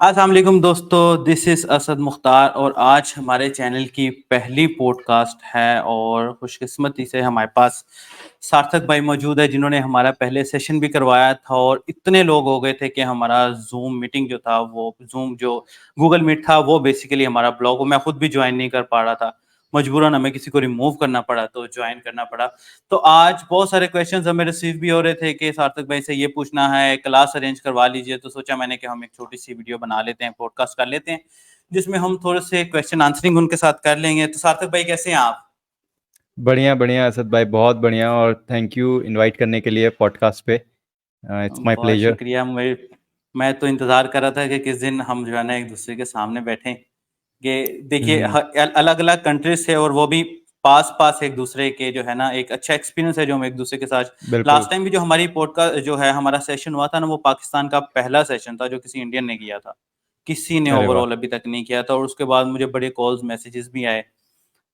अस्सलाम वालेकुम दोस्तों, दिस इज़ असद मुख्तार और आज हमारे चैनल की पहली पॉडकास्ट है और खुशकिस्मती से हमारे पास सार्थक भाई मौजूद है जिन्होंने हमारा पहले सेशन भी करवाया था और इतने लोग हो गए थे कि हमारा ज़ूम मीटिंग जो था वो ज़ूम जो गूगल मीट था वो बेसिकली हमारा ब्लॉग वो मैं खुद भी ज्वाइन नहीं कर पा रहा था। मजबूरन हमें किसी को रिमूव करना पड़ा तो ज्वाइन करना पड़ा। तो आज बहुत सारे क्वेश्चंस हमें रिसीव भी हो रहे थे कि सार्थक भाई से ये पूछना है, क्लास अरेंज करवा लीजिए। तो सोचा मैंने कि हम एक छोटी-सी वीडियो बना लेते हैं, पॉडकास्ट कर लेते हैं, जिसमें हम थोड़े से क्वेश्चन आंसरिंग उनके साथ कर लेंगे। तो सार्थक भाई कैसे हैं आप? बढ़िया बढ़िया असद भाई, बहुत बढ़िया। और थैंक यू इनवाइट करने के लिए पॉडकास्ट पे। इट्स माय बहुत प्लेजर। शुक्रिया। मैं तो इंतज़ार कर रहा था कि किस दिन हम जो है ना एक-दूसरे के सामने बैठें। कि देखिए हम्म। अलग-अलग कंट्रीज़ से और वो भी पास-पास एक-दूसरे के जो है ना एक अच्छा एक्सपीरियंस है जो हम एक-दूसरे के साथ बिल्कुल। लास्ट टाइम भी जो हमारी पॉडकास्ट जो है हमारा सेशन हुआ था ना वो पाकिस्तान का पहला सेशन था जो किसी इंडियन ने किया था। किसी ने अरे वाह। ओवरऑल अभी तक नहीं किया था और उसके बाद मुझे बड़े कॉल्स मैसेजेस भी आए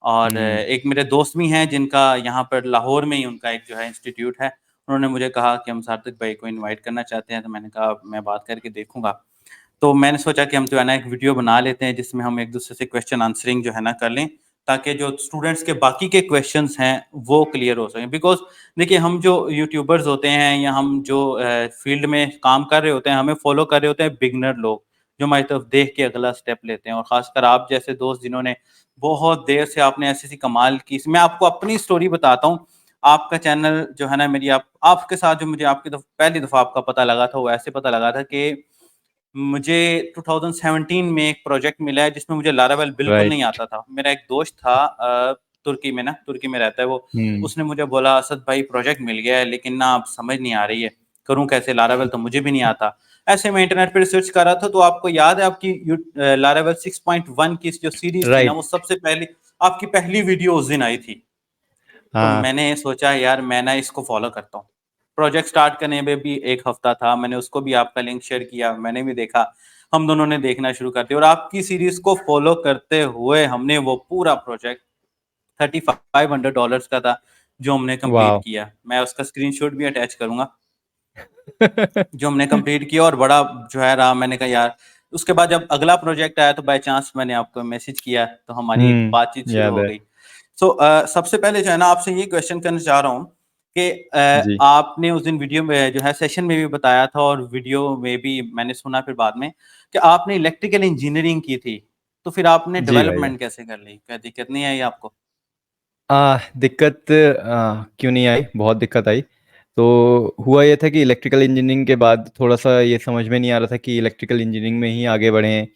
और हम्म। एक मेरे दोस्त भी हैं जिनका यहाँ पर लाहौर में ही उनका एक जो है इंस्टीट्यूट है। उन्होंने मुझे कहा कि हम सार्थक भाई को इनवाइट करना चाहते हैं, तो मैंने कहा मैं बात करके देखूँगा। तो मैंने सोचा कि हम जो है ना एक वीडियो बना लेते हैं जिसमें हम एक-दूसरे से क्वेश्चन आंसरिंग जो है ना कर लें, ताकि जो स्टूडेंट्स के बाकी के क्वेश्चंस हैं वो क्लियर हो सकें। बिकॉज़ देखिए हम जो यूट्यूबर्स होते हैं या हम जो फ़ील्ड में काम कर रहे होते हैं, हमें फ़ॉलो कर रहे होते हैं बिगिनर लोग, जो हमारी तरफ देख के अगला स्टेप लेते हैं और ख़ासकर आप जैसे दोस्त जिन्होंने बहुत देर से आपने ऐसी-ऐसी कमाल की मैं आपको अपनी स्टोरी बताता हूँ। आपका चैनल जो है ना मेरी आप आपके साथ जो मुझे आपकी पहली दफ़ा आपका पता लगा था, वो ऐसे पता लगा था कि मुझे 2017 में एक प्रोजेक्ट मिला है जिसमें मुझे लारावेल बिल्कुल नहीं राइट। आता था। मेरा एक दोस्त था तुर्की में रहता है वो। हम्म। उसने मुझे बोला असद भाई प्रोजेक्ट मिल गया है लेकिन ना अब समझ नहीं आ रही है, करूँ कैसे? लारावेल तो मुझे भी नहीं आता। ऐसे मैं इंटरनेट पे रिसर्च कर रहा था तो आपको याद है आपकी लारावेल 6.1 की जो सीरीज़ थी ना वो राइट। सबसे पहली आपकी पहली वीडियो उस दिन आई थी। तो हाँ। मैंने सोचा यार मैं ना इसको फ़ॉलो करता हूँ। प्रोजेक्ट स्टार्ट करने में भी 1 हफ़्ता था, मैंने उसको भी आपका लिंक शेयर किया, मैंने भी देखा। हम दोनों ने देखना शुरू कर दिया और आपकी सीरीज़ को फ़ॉलो करते हुए हमने वो पूरा प्रोजेक्ट $3500 का था, जो हमने कंप्लीट वाह। किया। मैं उसका स्क्रीनशॉट भी अटैच करूँगा, जो हमने कंप्लीट किया और बड़ा जो है रहा मैंने कहा यार उसके बाद जब अगला प्रोजेक्ट आया तो बाय चांस मैंने आपको मैसेज किया, तो हमारी एक बातचीत शुरू याद हो है। गई। सबसे पहले जो है ना आपसे ये क्वेश्चन करना चाह रहा हूँ कि जी। आपने उस दिन वीडियो में जो है सेशन में भी बताया था और वीडियो में भी मैंने सुना फिर बाद में कि आपने इलेक्ट्रिकल इंजीनियरिंग की थी। तो फिर आपने जी भाई। डेवलपमेंट कैसे कर ली? क्या दिक्कत नहीं आई आपको? दिक्कत क्यों नहीं आई, बहुत दिक्कत आई। तो हुआ ये था कि इलेक्ट्रिकल इंजीनियरिंग के बाद थोड़ा सा ये समझ में नहीं आ रहा था कि इलेक्ट्रिकल इंजीनियरिंग में ही आगे बढ़ें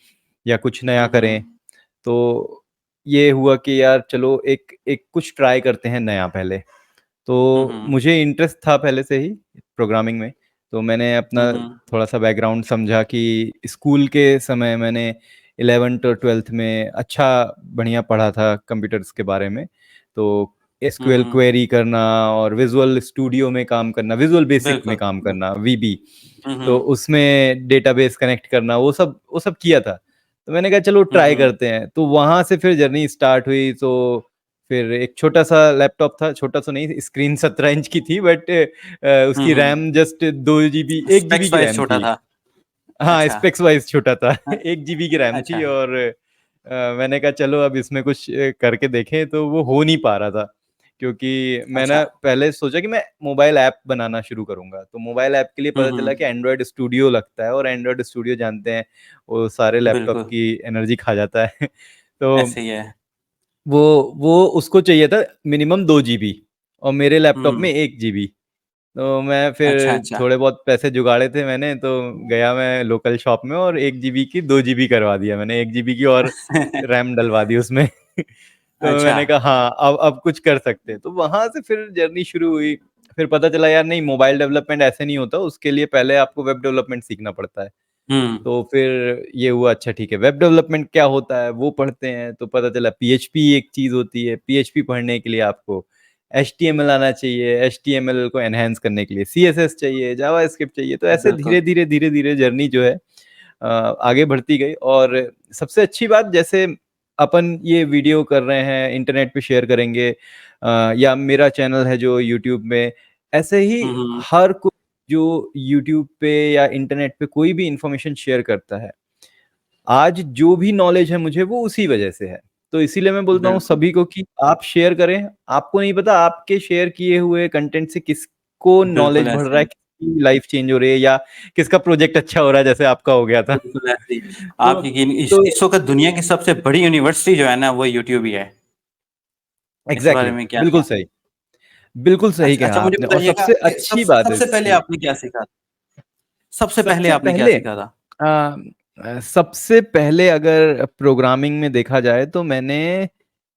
या कुछ नया हुँ, करें। हुँ। तो ये हुआ कि यार चलो एक एक कुछ ट्राई करते हैं नया पहले। हुँ, तो हुँ। मुझे इंटरेस्ट था पहले से ही प्रोग्रामिंग में। तो मैंने हुँ, अपना हुँ। थोड़ा सा बैकग्राउंड समझा कि स्कूल के समय मैंने 11th और 12th में अच्छा बढ़िया पढ़ा था कंप्यूटर्स के बारे में। तो हुँ, एसक्यूएल हुँ। क्वेरी करना और विजुअल स्टूडियो में काम करना, विजुअल बेसिक में बिल्कुल, काम बिल्कुल। करना, वीबी। हुँ, तो हुँ। उसमें डेटाबेस कनेक्ट करना, वो सब किया था। तो मैंने कहा चलो हुँ, ट्राई हुँ। करते हैं। तो वहाँ से फिर जर्नी स्टार्ट हुई। तो फिर एक छोटा-सा लैपटॉप था, छोटा-सा नहीं, स्क्रीन 17 इंच की थी, बट हुँ, उसकी हुँ। RAM just 2 GB 1 GB specs की वाइज़ रैम छोटा थी। था। हाँ, अच्छा। स्पेक्स वाइज़ छोटा था। हाँ, 1 जीबी की रैम अच्छा। थी। और मैंने कहा चलो अब इसमें कुछ करके देखें। तो वो हो नहीं पा रहा था, क्योंकि मैं अच्छा। ना पहले सोचा कि मैं मोबाइल ऐप बनाना शुरू करूँगा। तो मोबाइल ऐप के लिए हुँ, पता चला कि हुँ। एंड्रॉयड स्टूडियो लगता है, और एंड्रॉयड स्टूडियो जानते हैं, वो सारे लैपटॉप बिल्कुल, की एनर्जी खा जाता है। तो ऐसे ही है। वो उसको चाहिए था मिनिमम 2 जीबी, और मेरे लैपटॉप में हुँ। 1 जीबी। तो मैं फिर अच्छा, अच्छा। थोड़े बहुत पैसे जुगाड़े थे मैंने, तो गया मैं लोकल शॉप में और 1 जीबी की 2 जीबी करवा दिया मैंने, 1 जीबी की और रैम डलवा दी उसमें। तो अच्छा। मैंने कहा हाँ, अब कुछ कर सकते हैं। तो वहाँ से फिर जर्नी शुरू हुई। फिर पता चला यार नहीं, मोबाइल डेवलपमेंट ऐसे नहीं होता, उसके लिए पहले आपको वेब डेवलपमेंट सीखना पड़ता है। हुँ। तो फिर ये हुआ, अच्छा ठीक है, वेब डेवलपमेंट क्या होता है वो पढ़ते हैं। तो पता चला पीएचपी एक चीज़ होती है। पीएचपी पढ़ने के लिए आपको एचटीएमएल आना चाहिए, एचटीएमएल को एनहांस करने के लिए सीएसएस चाहिए, जावास्क्रिप्ट चाहिए। तो ऐसे बिल्कुल। धीरे-धीरे जर्नी जो है आगे बढ़ती गई। और सबसे अच्छी बात, जैसे अपन ये वीडियो कर रहे हैं, इंटरनेट पे शेयर करेंगे, या मेरा चैनल है जो यूट्यूब में, ऐसे ही हुँ, हुँ। हर कोई जो यूट्यूब पे या इंटरनेट पे कोई भी इंफॉर्मेशन शेयर करता है, आज जो भी नॉलेज है मुझे वो उसी वजह से है। तो इसीलिए मैं बोलता हूँ बिल्कुल, सभी को कि आप शेयर करें, आपको नहीं पता आपके शेयर किए हुए कंटेंट से किसको नॉलेज बिल्कुल बढ़ ऐसे रहा है, ही, किसकी लाइफ चेंज हो रही है, या किसका प्रोजेक्ट अच्छा हो रहा है जैसे आपका हो गया था। बिल्कुल ऐसे ही। तो आप यकीन तो इस वक़्त दुनिया की सबसे बड़ी यूनिवर्सिटी जो है ना, वो यूट्यूब ही है। इस बारे एग्ज़ैक्टली, में क्या बिल्कुल कहना सही। बिल्कुल सही अच्छा, कहा अच्छा मुझे आपने, और बताइएगा सबसे कि अच्छी बात है सबसे पहले इसकी, आपने क्या सीखा? सबसे पहले सबसे आपने क्या पहले सीखा था? सबसे पहले अगर प्रोग्रामिंग में देखा जाए तो मैंने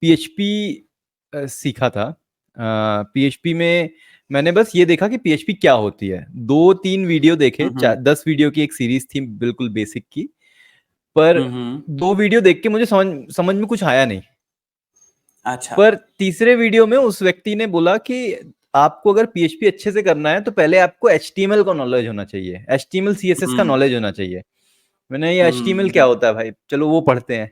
पीएचपी सीखा था। पीएचपी में मैंने बस ये देखा कि पीएचपी क्या होती है, 2-3 वीडियो देखे, हुँ, हुँ। 10 वीडियो की एक सीरीज थी बिल्कुल बेसिक की, पर हुँ, हुँ। 2 वीडियो देख के मुझे समझ समझ में कुछ आया नहीं। अच्छा। पर तीसरे वीडियो में उस व्यक्ति ने बोला कि आपको अगर पीएचपी अच्छे से करना है तो पहले आपको एचटीएमएल का नॉलेज होना चाहिए, एचटीएमएल सीएसएस का हुँ, नॉलेज होना चाहिए। मैंने ये एचटीएमएल हुँ, क्या होता है भाई, चलो वो पढ़ते हैं।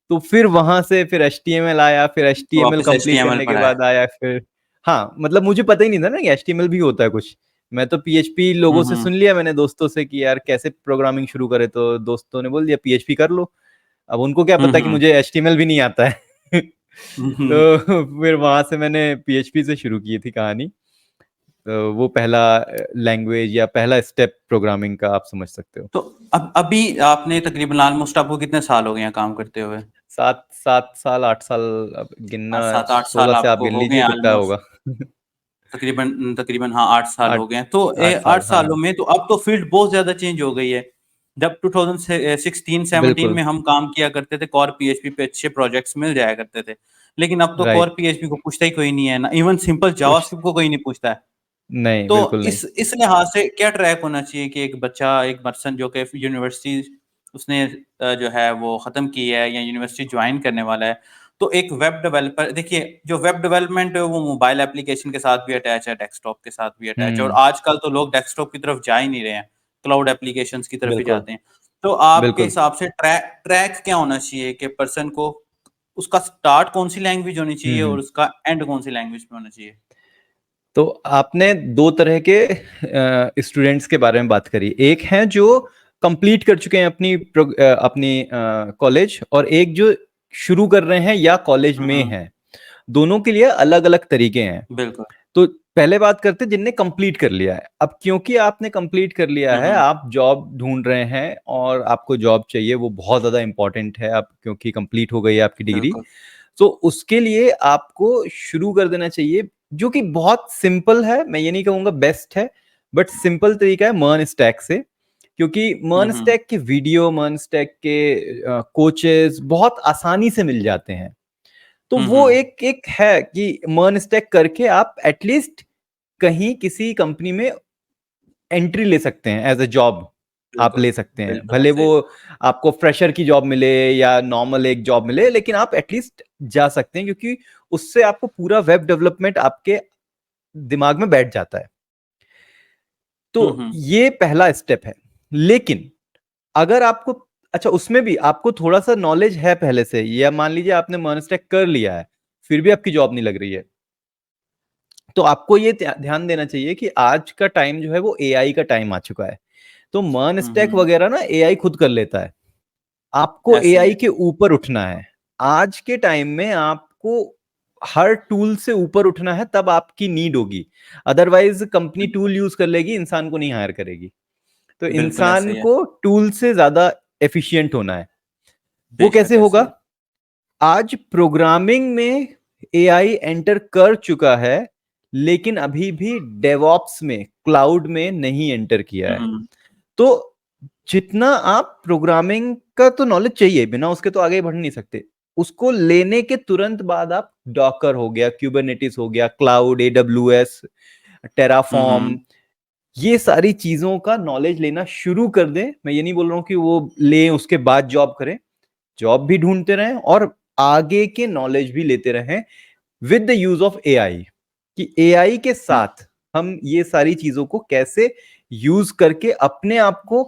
तो फिर वहां से फिर एचटीएमएल आया, फिर एचटीएमएल वापस कंप्लीट एचटीएमएल करने के पढ़ा है। बाद आया फिर, हाँ मतलब मुझे पता ही नहीं था ना कि एचटीएमएल भी होता है कुछ। मैं तो पीएचपी हुँ, लोगों से हुँ। सुन लिया मैंने दोस्तों से कि यार कैसे प्रोग्रामिंग शुरू करे, तो दोस्तों ने बोल दिया पीएचपी कर लो। अब उनको क्या हुँ, पता कि हुँ। मुझे एचटीएमएल भी नहीं आता है। हुँ, हुँ। तो फिर वहां से मैंने पीएचपी से शुरू की थी कहानी। तो वो पहला लैंग्वेज या पहला स्टेप प्रोग्रामिंग का आप समझ सकते हो। तो अब अभी आपने तकरीबन ऑलमोस्ट आपको कितने साल हो गए हैं काम करते हुए? 7 साल 8 साल, अब गिनना 7-8 साल 16 से आप आपको गिन हो गए लीजिए हैं कितना ऑलमोस्ट। होगा। तकरीबन हाँ 8 साल हो आठ गए हैं। तो 8 साल, 8 सालों हाँ। में तो अब तो फील्ड बहुत ज़्यादा चेंज हो गई है। जब 2016-17 बिल्कुल। में हम काम किया करते थे, कोर पीएचपी पे अच्छे प्रोजेक्ट्स मिल जाया करते थे। लेकिन अब तो कोर राइट। पीएचपी को पूछता ही कोई नहीं है ना, इवन सिंपल कुछ जावास्क्रिप्ट को कोई नहीं पूछता है। नहीं, तो बिल्कुल नहीं। इस लिहाज से क्या ट्रैक होना चाहिए कि एक बच्चा, एक पर्सन जो कि यूनिवर्सिटी उसने जो है वो ख़त्म की है या यूनिवर्सिटी ज्वाइन करने वाला है, तो एक वेब डेवलपर देखिए, जो वेब डेवलपमेंट है वो मोबाइल एप्लीकेशन के साथ भी अटैच है, डेस्कटॉप के साथ भी अटैच है और हम्म। आजकल तो लोग डेस्कटॉप की तरफ जा ही नहीं रहे हैं, क्लाउड एप्लीकेशंस की तरफ ही बिल्कुल। जाते हैं। तो आपके बिल्कुल। हिसाब से ट्रैक ट्रैक क्या होना चाहिए कि पर्सन को उसका स्टार्ट कौन-सी लैंग्वेज होनी चाहिए और हम्म। उसका एंड कौन-सी लैंग्वेज पे होना चाहिए? तो आपने 2 तरह के स्टूडेंट्स के बारे में बात करी, एक है जो कंप्लीट कर चुके हैं अपनी कॉलेज, और एक जो शुरू कर रहे हैं या कॉलेज हुँ, में हुँ। हैं। दोनों के लिए अलग अलग तरीके हैं। बिल्कुल। तो पहले बात करते हैं जिनने कंप्लीट कर लिया है। अब क्योंकि आपने कंप्लीट कर लिया हुँ, है, हुँ। आप जॉब ढूंढ रहे हैं और आपको जॉब चाहिए, वो बहुत ज्यादा इंपॉर्टेंट है अब क्योंकि कंप्लीट हो गई है आपकी डिग्री। बिल्कुल। तो उसके लिए आपको शुरू कर देना चाहिए, जो कि बहुत सिंपल है, मैं ये नहीं कहूंगा बेस्ट है, बट सिंपल तरीका है मर्न स्टैक से। क्योंकि हुँ, मर्न हुँ। स्टैक के वीडियो, मर्न स्टैक के कोचेस बहुत आसानी से मिल जाते हैं। तो हुँ, वो हुँ। एक एक है कि मर्न स्टैक करके आप एटलीस्ट कहीं किसी कंपनी में एंट्री ले सकते हैं, एज अ जॉब आप बिल्कुल, ले सकते हैं, बिल्कुल भले ऐसे वो ही। आपको फ्रेशर की जॉब मिले या नॉर्मल एक जॉब मिले, लेकिन आप एटलीस्ट जा सकते हैं, क्योंकि उससे आपको पूरा वेब डेवलपमेंट आपके दिमाग में बैठ जाता है। तो हुँ, हुँ। ये पहला स्टेप है। लेकिन अगर आपको, अच्छा उसमें भी आपको थोड़ा सा नॉलेज है पहले से, या मान लीजिए आपने मर्नस्टैक कर लिया है, फिर भी आपकी जॉब नहीं लग रही है, तो आपको ये ध्यान देना चाहिए कि आज का टाइम जो है वो एआई का टाइम आ चुका है। तो मर्न हुँ, स्टैक हुँ। वगैरह ना एआई खुद कर लेता है। आपको ऐसे ही एआई है। के ऊपर उठना है। आज के टाइम में आपको हर टूल से ऊपर उठना है, तब आपकी नीड होगी। अदरवाइज कंपनी बिल्कुल, टूल यूज कर लेगी, इंसान को नहीं हायर करेगी। तो बिल्कुल ऐसे इंसान ही है। को टूल से ज्यादा एफिशिएंट होना है। वो कैसे बेशक ऐसे ही होगा? है। आज प्रोग्रामिंग में एआई एंटर कर चुका है, लेकिन अभी भी डेवऑप्स में, क्लाउड में नहीं एंटर किया हुँ, है। हुँ। तो जितना आप प्रोग्रामिंग का तो नॉलेज चाहिए, बिना उसके तो आगे बढ़ नहीं सकते। उसको लेने के तुरंत बाद आप डॉकर हो गया, क्यूबरनेटिस हो गया, क्लाउड, एडब्ल्यूएस, हुँ, टेराफॉर्म, हुँ। ये सारी चीजों का नॉलेज लेना शुरू कर दें। मैं ये नहीं बोल रहा हूं कि वो लें उसके बाद जॉब करें, जॉब भी ढूंढते रहें और आगे के नॉलेज भी लेते रहें, with the use of AI. कि एआई के हुँ। साथ हम ये सारी चीजों को कैसे यूज करके अपने आप को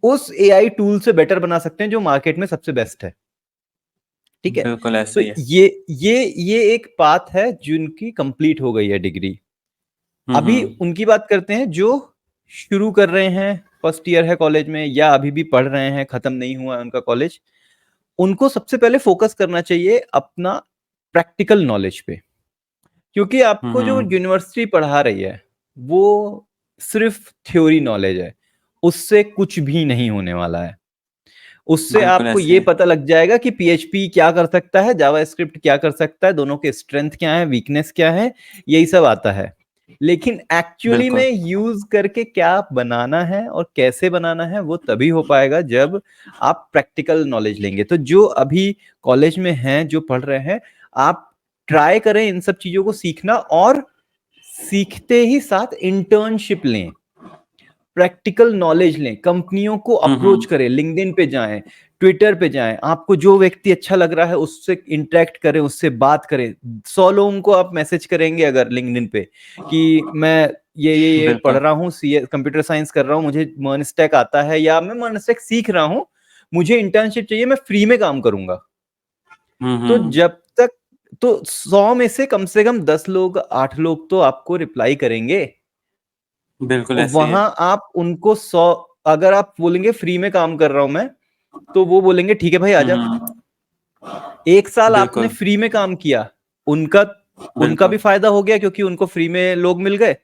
उस एआई टूल से बेटर बना सकते हैं जो मार्केट में सबसे बेस्ट है। ठीक है। बिल्कुल तो ऐसे ही है। ये एक पाथ है जिनकी कंप्लीट हो गई है डिग्री। हुँ, अभी हुँ। उनकी बात करते हैं जो शुरू कर रहे हैं, फर्स्ट ईयर है कॉलेज में या अभी भी पढ़ रहे हैं, खत्म नहीं हुआ है उनका कॉलेज, उनको सबसे पहले फोकस करना चाहिए अपना प्रैक्टिकल नॉलेज पे। क्योंकि हुँ, आपको जो हुँ। यूनिवर्सिटी पढ़ा रही है वो सिर्फ थ्योरी नॉलेज है, उससे कुछ भी नहीं होने वाला है। उससे बिल्कुल आपको ऐसे ये ही है। पता लग जाएगा कि पीएचपी क्या कर सकता है, जावास्क्रिप्ट क्या कर सकता है, दोनों के स्ट्रेंथ क्या है, वीकनेस क्या है, यही सब आता है। लेकिन एक्चुअली बिल्कुल। में यूज करके क्या बनाना है और कैसे बनाना है वो तभी हो पाएगा जब आप प्रैक्टिकल नॉलेज लेंगे। तो जो अभी कॉलेज में हैं, जो पढ़ रहे हैं, आप ट्राई करें इन सब चीजों को सीखना, और सीखते ही साथ इंटर्नशिप लें, प्रैक्टिकल नॉलेज लें, कंपनियों को हुँ, अप्रोच हुँ। करें, लिंक्डइन पे जाएं, ट्विटर पे जाएं, आपको जो व्यक्ति अच्छा लग रहा है उससे इंटरेक्ट करें, उससे बात करें। 100 लोगों को आप मैसेज करेंगे अगर लिंक्डइन पे कि मैं ये पढ़ बिल्कुल। रहा हूँ, सीए कंप्यूटर साइंस कर रहा हूँ, मुझे मर्न स्टैक आता है या मैं मर्न स्टैक सीख रहा हूँ, मुझे इंटर्नशिप चाहिए, मैं फ्री में काम करूंगा। हुँ, तो हुँ। जब तक, तो 100 में से कम 10 लोग, 8 लोग तो आपको रिप्लाई करेंगे। बिल्कुल और ऐसे ही है। वहां आप उनको 100, अगर आप बोलेंगे फ्री में काम कर रहा हूं मैं, तो वो बोलेंगे ठीक है भाई हुँ, आजा। हुँ। 1 साल आपने बिल्कुल, फ्री में काम किया, उनका उनका भी बिल्कुल, फायदा हो गया क्योंकि उनको फ्री में लोग मिल गए,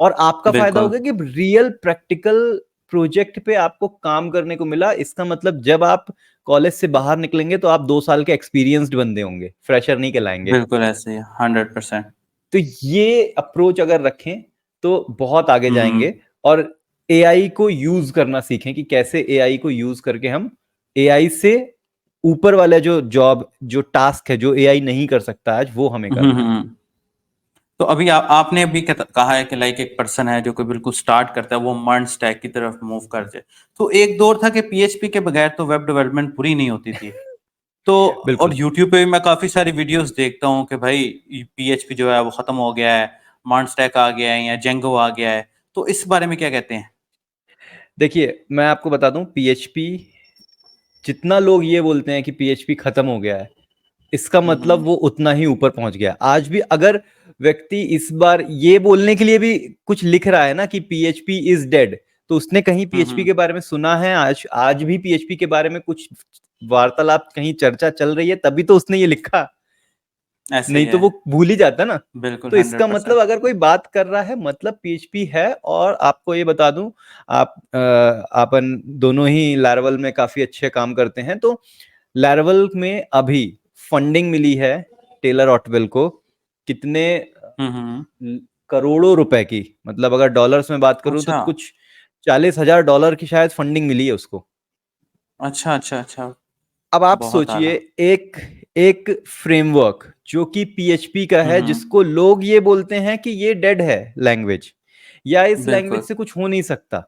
और आपका फायदा हो बिल्कुल। गया कि रियल प्रैक्टिकल प्रोजेक्ट पे आपको काम करने को मिला। इसका मतलब जब आप कॉलेज से बाहर निकलेंगे तो आप 2 साल के एक्सपीरियंस्ड बंदे होंगे, फ्रेशर नहीं कहलाएंगे। बिल्कुल ऐसे ही है, 100%। तो ये अप्रोच अगर रखें तो बहुत आगे हुँ, जाएंगे। हुँ। और एआई को यूज करना सीखें कि कैसे एआई को यूज करके हम एआई से ऊपर वाला जो जॉब, जो टास्क है, जो एआई नहीं कर सकता आज, वो हमें हुँ, करना है। हुँ। तो अभी आपने अभी कहा है कि लाइक एक पर्सन है जो कि बिल्कुल स्टार्ट करता है, वो मर्न स्टैक की तरफ मूव कर जाए। तो एक दौर था कि पीएचपी के बगैर तो वेब डेवलपमेंट पूरी नहीं होती थी। तो बिल्कुल। और यूट्यूब पे भी मैं काफ़ी सारी वीडियोस देखता हूँ कि भाई पीएचपी जो है वो ख़त्म हो गया है, मर्न स्टैक आ गया है या जेंगो आ गया है। तो इस बारे में क्या कहते हैं? देखिए मैं आपको बता दूं, पीएचपी, जितना लोग ये बोलते हैं कि पीएचपी खत्म हो गया है, इसका हुँ, मतलब हुँ। वो उतना ही ऊपर पहुंच गया। आज भी अगर व्यक्ति इस बार ये बोलने के लिए भी कुछ लिख रहा है ना कि पीएचपी इज डेड, तो उसने कहीं हुँ, पीएचपी हुँ। के बारे में सुना है? आज आज भी पीएचपी के बारे में कुछ वार्तालाप, कहीं चर्चा चल रही है, तभी तो उसने ये लिखा। ऐसे ही नहीं तो है। वो भूल ही जाता ना। बिल्कुल, तो इसका मतलब 100%। अगर कोई बात कर रहा है, मतलब पीएचपी है। और आपको ये बता दूं, आप अपन दोनों ही लैरवल में काफी अच्छे काम करते हैं, तो लैरवल में अभी फंडिंग मिली है टेलर ऑटवेल को, कितने हुँ, हुँ। करोड़ों रुपए की, मतलब अगर डॉलर्स में बात करूं तो अच्छा। कुछ $40,000 की शायद फंडिंग मिली है उसको। अच्छा, अच्छा, अच्छा। अब आप बहुत सोचिए, आला। एक एक फ्रेमवर्क जो कि पीएचपी का हुँ, है, हुँ। जिसको लोग ये बोलते हैं कि ये डेड है लैंग्वेज, या इस लैंग्वेज बिल्कुल। से कुछ हो नहीं सकता,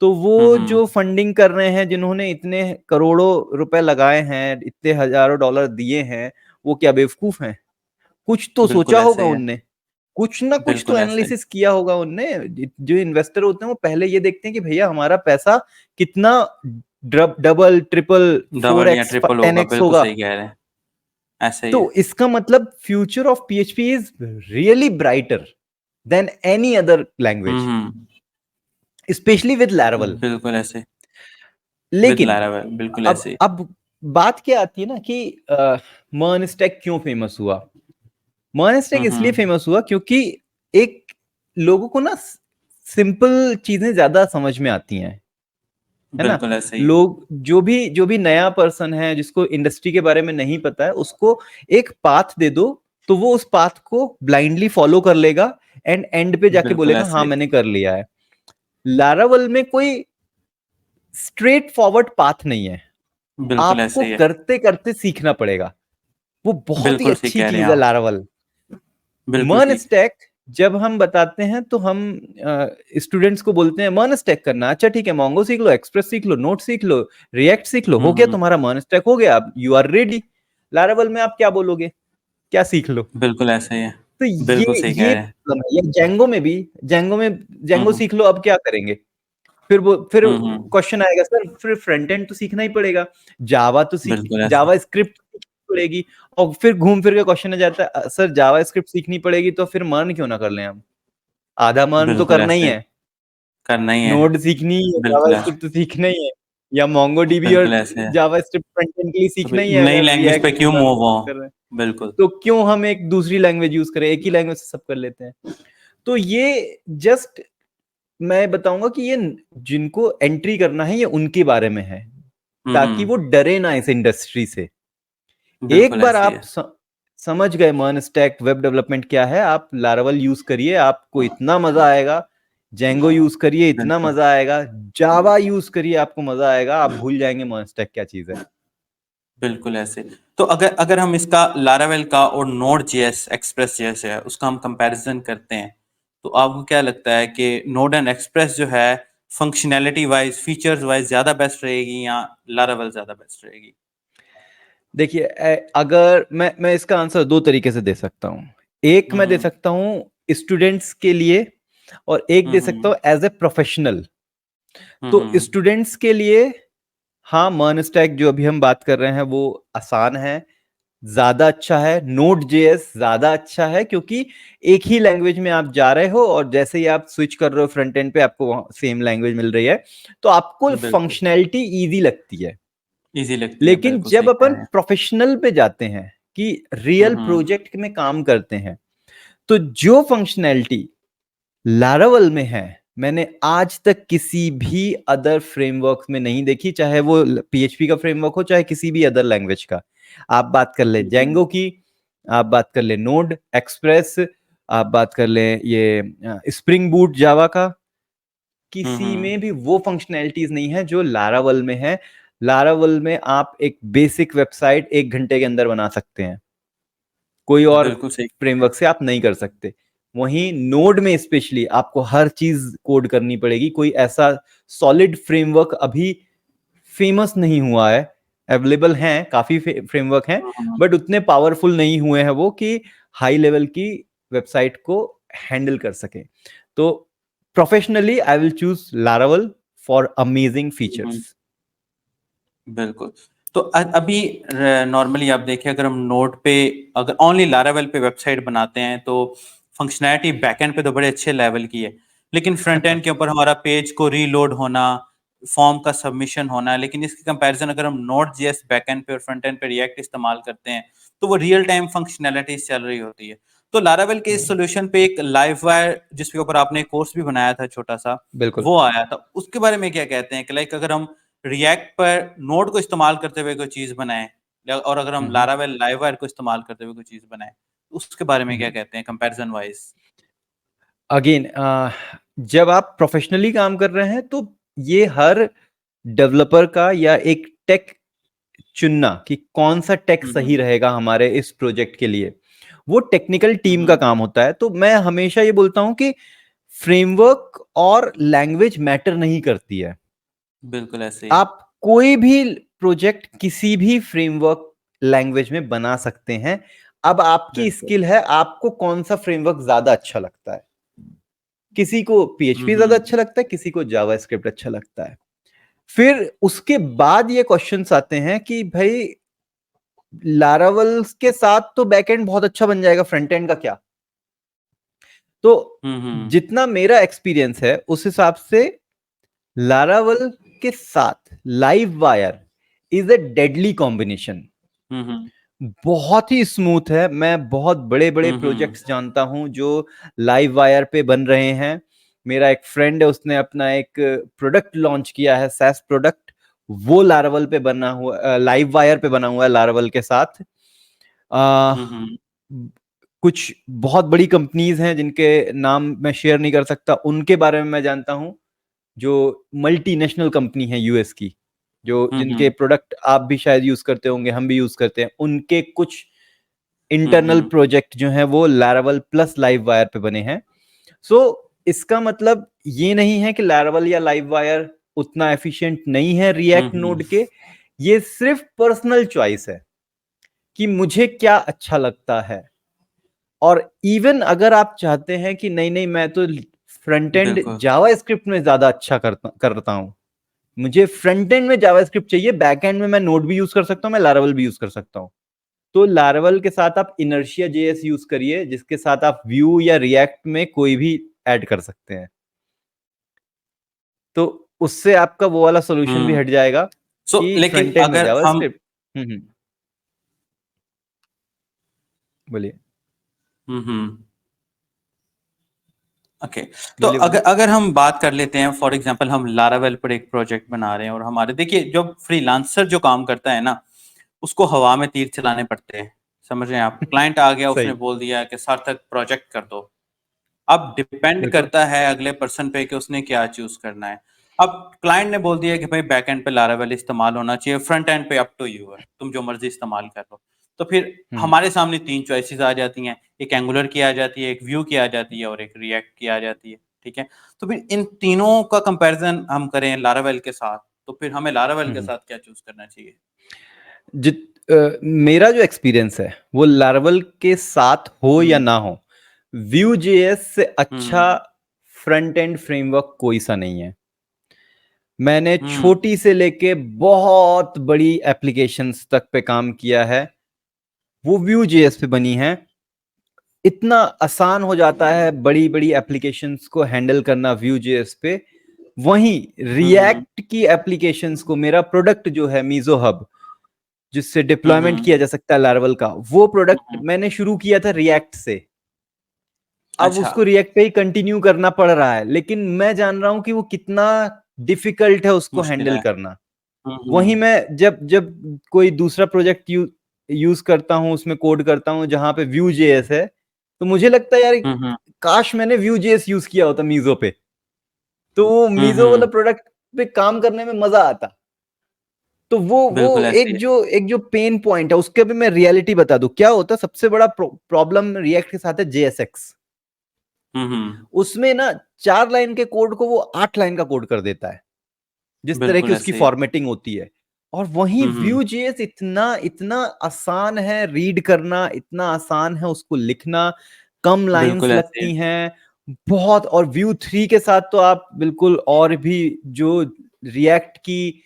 तो हुँ, वो जो हुँ। फंडिंग कर रहे हैं, जिन्होंने इतने करोड़ों रुपए लगाए हैं, इतने हजारों डॉलर दिए हैं, वो क्या बेवकूफ हैं? कुछ तो सोचा बिल्कुल ऐसे होगा ही है। उनने, कुछ ना कुछ तो बिल्कुल ऐसे ही। एनालिसिस किया होगा उनने। जो इन्वेस्टर होते हैं वो पहले ये देखते हैं कि भैया हमारा पैसा कितना डबल, ट्रिपल, फोर डबल या एक्स ट्रिपल टेन होगा, एक्स बिल्कुल होगा। सही कह रहे हैं। ऐसे ही तो है। इसका मतलब future of PHP is really brighter than any other um, language, um. Specially with Laravel. बिल्कुल ऐसे। विद लेकिन लैरावेल, बिल्कुल अब ऐसे ही। अब बात क्या आती है ना कि मर्न स्टैक क्यों फेमस हुआ? मर्न स्टैक हुँ, इसलिए हुँ। फेमस हुआ क्योंकि एक, लोगों को ना सिंपल चीजें ज्यादा समझ में आती हैं, है ना। बिल्कुल ऐसे ही है। लोग, जो भी नया पर्सन है, जिसको इंडस्ट्री के बारे में नहीं पता है, उसको एक पाथ दे दो, तो वो उस पाथ को ब्लाइंडली फॉलो कर लेगा, एंड एंड पे जाके बिल्कुल बोलेगा ऐसे हाँ ही। मैंने कर लिया है। लारावल में कोई स्ट्रेट फॉरवर्ड पाथ नहीं है, बिल्कुल आपको ऐसे ही है। करते करते सीखना पड़ेगा। वो बहुत ही बिल्कुल सही अच्छी कह रहे हैं चीज है आप। लारावल। बिल्कुल मर्न सही। स्टैक जब हम बताते हैं तो हम स्टूडेंट्स को बोलते हैं मर्न स्टैक करना, अच्छा ठीक है, मोंगो सीख लो, एक्सप्रेस सीख लो, नोट सीख लो, रिएक्ट सीख लो, हुँ, हो गया हुँ। तुम्हारा मर्न स्टैक, हो गया, अब यू आर रेडी। लारावल में आप क्या बोलोगे? क्या सीख लो? बिल्कुल ऐसे ही है। तो ये बिल्कुल सही कह ये रहे हैं। प्रॉब्लम है। ये जेंगो में भी, हुँ, जेंगो हुँ। सीख लो, अब क्या करेंगे? फिर हुँ, हुँ। क्वेश्चन आएगा, सर फिर फ्रंट एंड तो सीखना ही पड़ेगा, बिल्कुल ऐसे। जावा स्क्रिप्ट सीखनी पड़ेगी। और फिर घूम फिर के क्वेश्चन आ जाता है, सर जावा स्क्रिप्ट सीखनी पड़ेगी तो फिर मर्न क्यों ना कर लें हम? आधा मर्न तो बिल्कुल करना ही ऐसे। है। करना ही है। नोड सीखनी है, बिल्कुल है, जावास्क्रिप्ट तो सीखना ही है, या मोंगोडीबी और बिल्कुल ऐसे है। जावास्क्रिप्ट फ्रंटएंड के लिए सीखना अभी ही है नई अगर लैंग्वेज पे रिएक्ट क्यों के बारे में मूव हो? बात कर रहे हैं। बिल्कुल। तो क्यों हम एक दूसरी लैंग्वेज यूज करें, एक ही लैंग्वेज से सब कर लेते हैं। तो ये जस्ट मैं बताऊंगा कि ये जिनको एंट्री करना है ये उनके बारे में है, ताकि वो डरे ना इस इंडस्ट्री से। एक बिल्कुल बार ऐसे ही आप है। समझ गए मर्न स्टैक वेब डेवलपमेंट क्या है, आप लारावल यूज करिए, आपको इतना मजा आएगा। जेंगो यूज करिए, इतना बिल्कुल, मजा आएगा। जावा यूज करिए, आपको मजा आएगा, आप भूल जाएंगे मर्न स्टैक क्या चीज है। बिल्कुल ऐसे। तो अगर अगर हम इसका लारावेल का और नोड जेएस एक्सप्रेस जेएस है उसका हम कंपैरिजन करते हैं, तो आपको क्या लगता है कि नोड एंड एक्सप्रेस जो है फंक्शनैलिटी वाइज फीचर्स वाइज ज्यादा बेस्ट रहेगी या लारावेल ज्यादा बेस्ट रहेगी? देखिए, अगर मैं इसका आंसर दो तरीके से दे सकता हूँ। एक मैं दे हम्म सकता हूँ स्टूडेंट्स के लिए, और एक दे सकता हम्म हूँ एज ए प्रोफेशनल। तो हम्म स्टूडेंट्स के लिए हाँ, मर्न स्टैक जो अभी हम बात कर रहे हैं वो आसान है, ज्यादा अच्छा है। नोड जेएस ज्यादा अच्छा है, क्योंकि एक ही लैंग्वेज में आप जा रहे हो, और जैसे ही आप स्विच कर रहे हो फ्रंट एंड पे आपको सेम लैंग्वेज मिल रही है, तो आपको बिल्कुल फंक्शनैलिटी इजी लगती है। इजी लगती है, लेकिन बिल्कुल जब सही कह अपन रहे हैं। प्रोफेशनल पे जाते हैं, कि रियल हम्म प्रोजेक्ट में काम करते हैं, तो जो फंक्शनैलिटी लारावल में है, मैंने आज तक किसी भी अदर फ्रेमवर्क में नहीं देखी, चाहे वो पीएचपी का फ्रेमवर्क हो, चाहे किसी भी अदर लैंग्वेज का। आप बात कर ले हम्म जेंगो की, आप बात कर ले नोड एक्सप्रेस, आप बात कर ले ये स्प्रिंग बूट जावा का, किसी हम्म में भी वो फंक्शनैलिटीज नहीं है जो लारावल में है। लारावल में आप एक बेसिक वेबसाइट 1 घंटे के अंदर बना सकते हैं, कोई और बिल्कुल सही कह रहे हैं। फ्रेमवर्क से आप नहीं कर सकते। वहीं नोड में स्पेशली आपको हर चीज कोड करनी पड़ेगी। कोई ऐसा सॉलिड फ्रेमवर्क अभी फेमस नहीं हुआ है। अवेलेबल हैं, काफी फ्रेमवर्क हैं, हम्म, बट उतने पावरफुल नहीं हुए हैं वो कि हाई लेवल की वेबसाइट को हैंडल कर सके। तो professionally I will choose Laravel for amazing hmm, features. बिल्कुल। तो अभी नॉर्मली आप देखिए अगर हम नोड पे अगर ओनली लारावेल पे वेबसाइट बनाते हैं तो फंक्शनैलिटी बैकएंड पे तो बड़े अच्छे लेवल की है, लेकिन फ्रंट एंड के ऊपर हमारा पेज को रीलोड होना, फॉर्म का सबमिशन होना है। लेकिन इसकी कंपैरिजन अगर हम नोड जेएस बैकएंड पे और फ्रंट एंड पे रिएक्ट इस्तेमाल करते हैं तो वो रियल टाइम फंक्शनैलिटीज चल रही होती है। तो लारावेल के इस सोल्यूशन पे एक लाइव वायर जिसके ऊपर आपने कोर्स भी बनाया था छोटा सा, बिल्कुल। वो आया था, उसके बारे में क्या कहते हैं कि लाइक अगर हम रिएक्ट पर नोड को इस्तेमाल करते हुए कोई चीज बनाए और अगर हम हम्म लारावेल लाइव को इस्तेमाल करते हुए कोई चीज बनाए, तो उसके बारे में क्या हम्म कहते हैं कंपैरिजन वाइज? अगेन, जब आप प्रोफेशनली काम कर रहे हैं, तो ये हर डेवलपर का या एक टेक चुनना कि कौन सा टेक सही हम्म रहेगा हमारे इस प्रोजेक्ट के लिए, वो टेक्निकल टीम का हम्म काम होता है। तो मैं हमेशा ये बोलता हूं कि फ्रेमवर्क और लैंग्वेज मैटर नहीं करती है। बिल्कुल ऐसे ही। आप कोई भी प्रोजेक्ट किसी भी फ्रेमवर्क लैंग्वेज में बना सकते हैं। अब आपकी बिल्कुल। स्किल है, आपको कौन सा फ्रेमवर्क ज्यादा अच्छा लगता है। किसी को पीएचपी ज्यादा हम्म अच्छा लगता है, किसी को जावास्क्रिप्ट अच्छा लगता है। फिर उसके बाद ये क्वेश्चंस आते हैं कि भाई लारावल के साथ तो बैकएंड बहुत अच्छा बन जाएगा, फ्रंट एंड का क्या। तो हम्म जितना मेरा एक्सपीरियंस है उस हिसाब से लारावल के साथ Livewire is a deadly combination. Hmm बहुत ही स्मूथ है। मैं बहुत बड़े बड़े हम्म प्रोजेक्ट्स जानता हूं जो लाइव वायर पे बन रहे हैं। मेरा एक फ्रेंड है, उसने अपना एक प्रोडक्ट लॉन्च किया है, सैस प्रोडक्ट। वो लारावल पे बना हुआ, लाइव वायर पे बना हुआ है लारावल के साथ। आ, हम्म कुछ बहुत बड़ी कंपनीज हैं जिनके नाम मैं शेयर नहीं कर सकता, उनके बारे में मैं जानता हूं, जो मल्टीनेशनल कंपनी है यूएस की, जो जिनके हम्म प्रोडक्ट आप भी शायद यूज करते होंगे, हम भी यूज करते हैं, उनके कुछ इंटरनल हम्म प्रोजेक्ट जो हैं वो लैरावल प्लस लाइव वायर पे बने हैं। सो इसका मतलब ये नहीं है कि लैरावल या लाइव वायर उतना एफिशिएंट नहीं है रिएक्ट हम्म नोड के। ये सिर्फ पर्सनल चॉइस है कि मुझे क्या अच्छा लगता है। और इवन अगर आप चाहते हैं कि नहीं नहीं, मैं तो फ्रंट एंड बिल्कुल। जावास्क्रिप्ट में ज्यादा अच्छा करता हूं, मुझे फ्रंट एंड में जावास्क्रिप्ट चाहिए, बैक एंड में मैं नोड भी यूज कर सकता हूं, मैं लारावल भी यूज कर सकता हूं, तो लारावल के साथ आप इनर्शिया जेएस यूज करिए, जिसके साथ आप व्यू या रिएक्ट में कोई भी ऐड कर सकते हैं। तो उससे आपका वो वाला सॉल्यूशन भी हम्म। हट जाएगा सो कि लेकिन फ्रंट एंड में अगर हम जावास्क्रिप्ट। बोलिए हम्म। ओके। तो बोलिए अगर बोलिए। अगर हम बात कर लेते हैं, फॉर एग्जांपल हम लारावेल पर एक प्रोजेक्ट बना रहे हैं, और हमारे देखिए जो फ्रीलांसर जो काम करता है ना, उसको हवा में तीर चलाने पड़ते हैं। समझ रहे हैं आप? क्लाइंट आ गया, उसने सही। बोल दिया कि सार्थक प्रोजेक्ट कर दो। अब डिपेंड बिल्कुल। करता है अगले पर्सन पे कि उसने क्या चूज करना है। अब क्लाइंट ने बोल दिया कि भाई बैक एंड पे लारावेल इस्तेमाल होना चाहिए, फ्रंट एंड पे अप टू यू है, तुम जो मर्जी इस्तेमाल कर लो। तो फिर हम्म हमारे सामने तीन चॉइसेस आ जाती हैं, एक एंगुलर की आ जाती है, एक व्यू की आ जाती है, और एक रिएक्ट की आ जाती है। ठीक है। तो फिर इन तीनों का कंपैरिजन हम करें लारावेल के साथ, तो फिर हमें लारावेल के हम्म। साथ क्या चूज करना चाहिए? मेरा जो एक्सपीरियंस है वो लार्वल के साथ हो या हम्म ना हो, व्यू जेएस से अच्छा हम्म फ्रंट एंड फ्रेमवर्क कोई सा नहीं है। मैंने हम्म छोटी से लेके बहुत बड़ी एप्लीकेशंस तक पे काम किया है, वो व्यू जेएस पे बनी है। इतना आसान हो जाता है बड़ी बड़ी एप्लीकेशंस को हैंडल करना व्यू जेएस पे। वहीं हम्म रिएक्ट की एप्लीकेशंस को, मेरा प्रोडक्ट जो है मीजो हब, जिससे डिप्लॉयमेंट हम्म किया जा सकता है लार्वल का, वो प्रोडक्ट हम्म। मैंने शुरू किया था रिएक्ट से। अब अच्छा। उसको रिएक्ट पे ही कंटिन्यू करना पड़ रहा है, लेकिन मैं जान रहा हूं कि वो कितना डिफिकल्ट है उसको मुश्किल हैंडल है। करना। वहीं मैं जब जब कोई दूसरा प्रोजेक्ट यूज करता हूं, उसमें कोड करता हूं जहां पे व्यू जेएस है, तो मुझे लगता है यार हम्म काश मैंने व्यू जेएस यूज किया होता मीजो पे, तो मीजो वाला हम्म। प्रोडक्ट पे काम करने में मजा आता। तो वो बिल्कुल ऐसे ही एक है। जो पेन पॉइंट है, उसके भी मैं रियलिटी बता दूं क्या होता है। सबसे बड़ा प्रॉब्लम रिएक्ट के साथ है जेएसएक्स। हम्म। उसमें ना 4 लाइन के कोड को वो 8 लाइन का कोड कर देता है, जिस तरह की बिल्कुल उसकी ऐसे ही है। फॉर्मेटिंग होती है। और वहीं हम्म। व्यू जेएस इतना इतना आसान है रीड करना, इतना आसान है उसको लिखना, कम लाइंस बिल्कुल ऐसे ही है। लगती हैं बहुत। और व्यू 3 के साथ तो आप बिल्कुल, और भी जो रिएक्ट की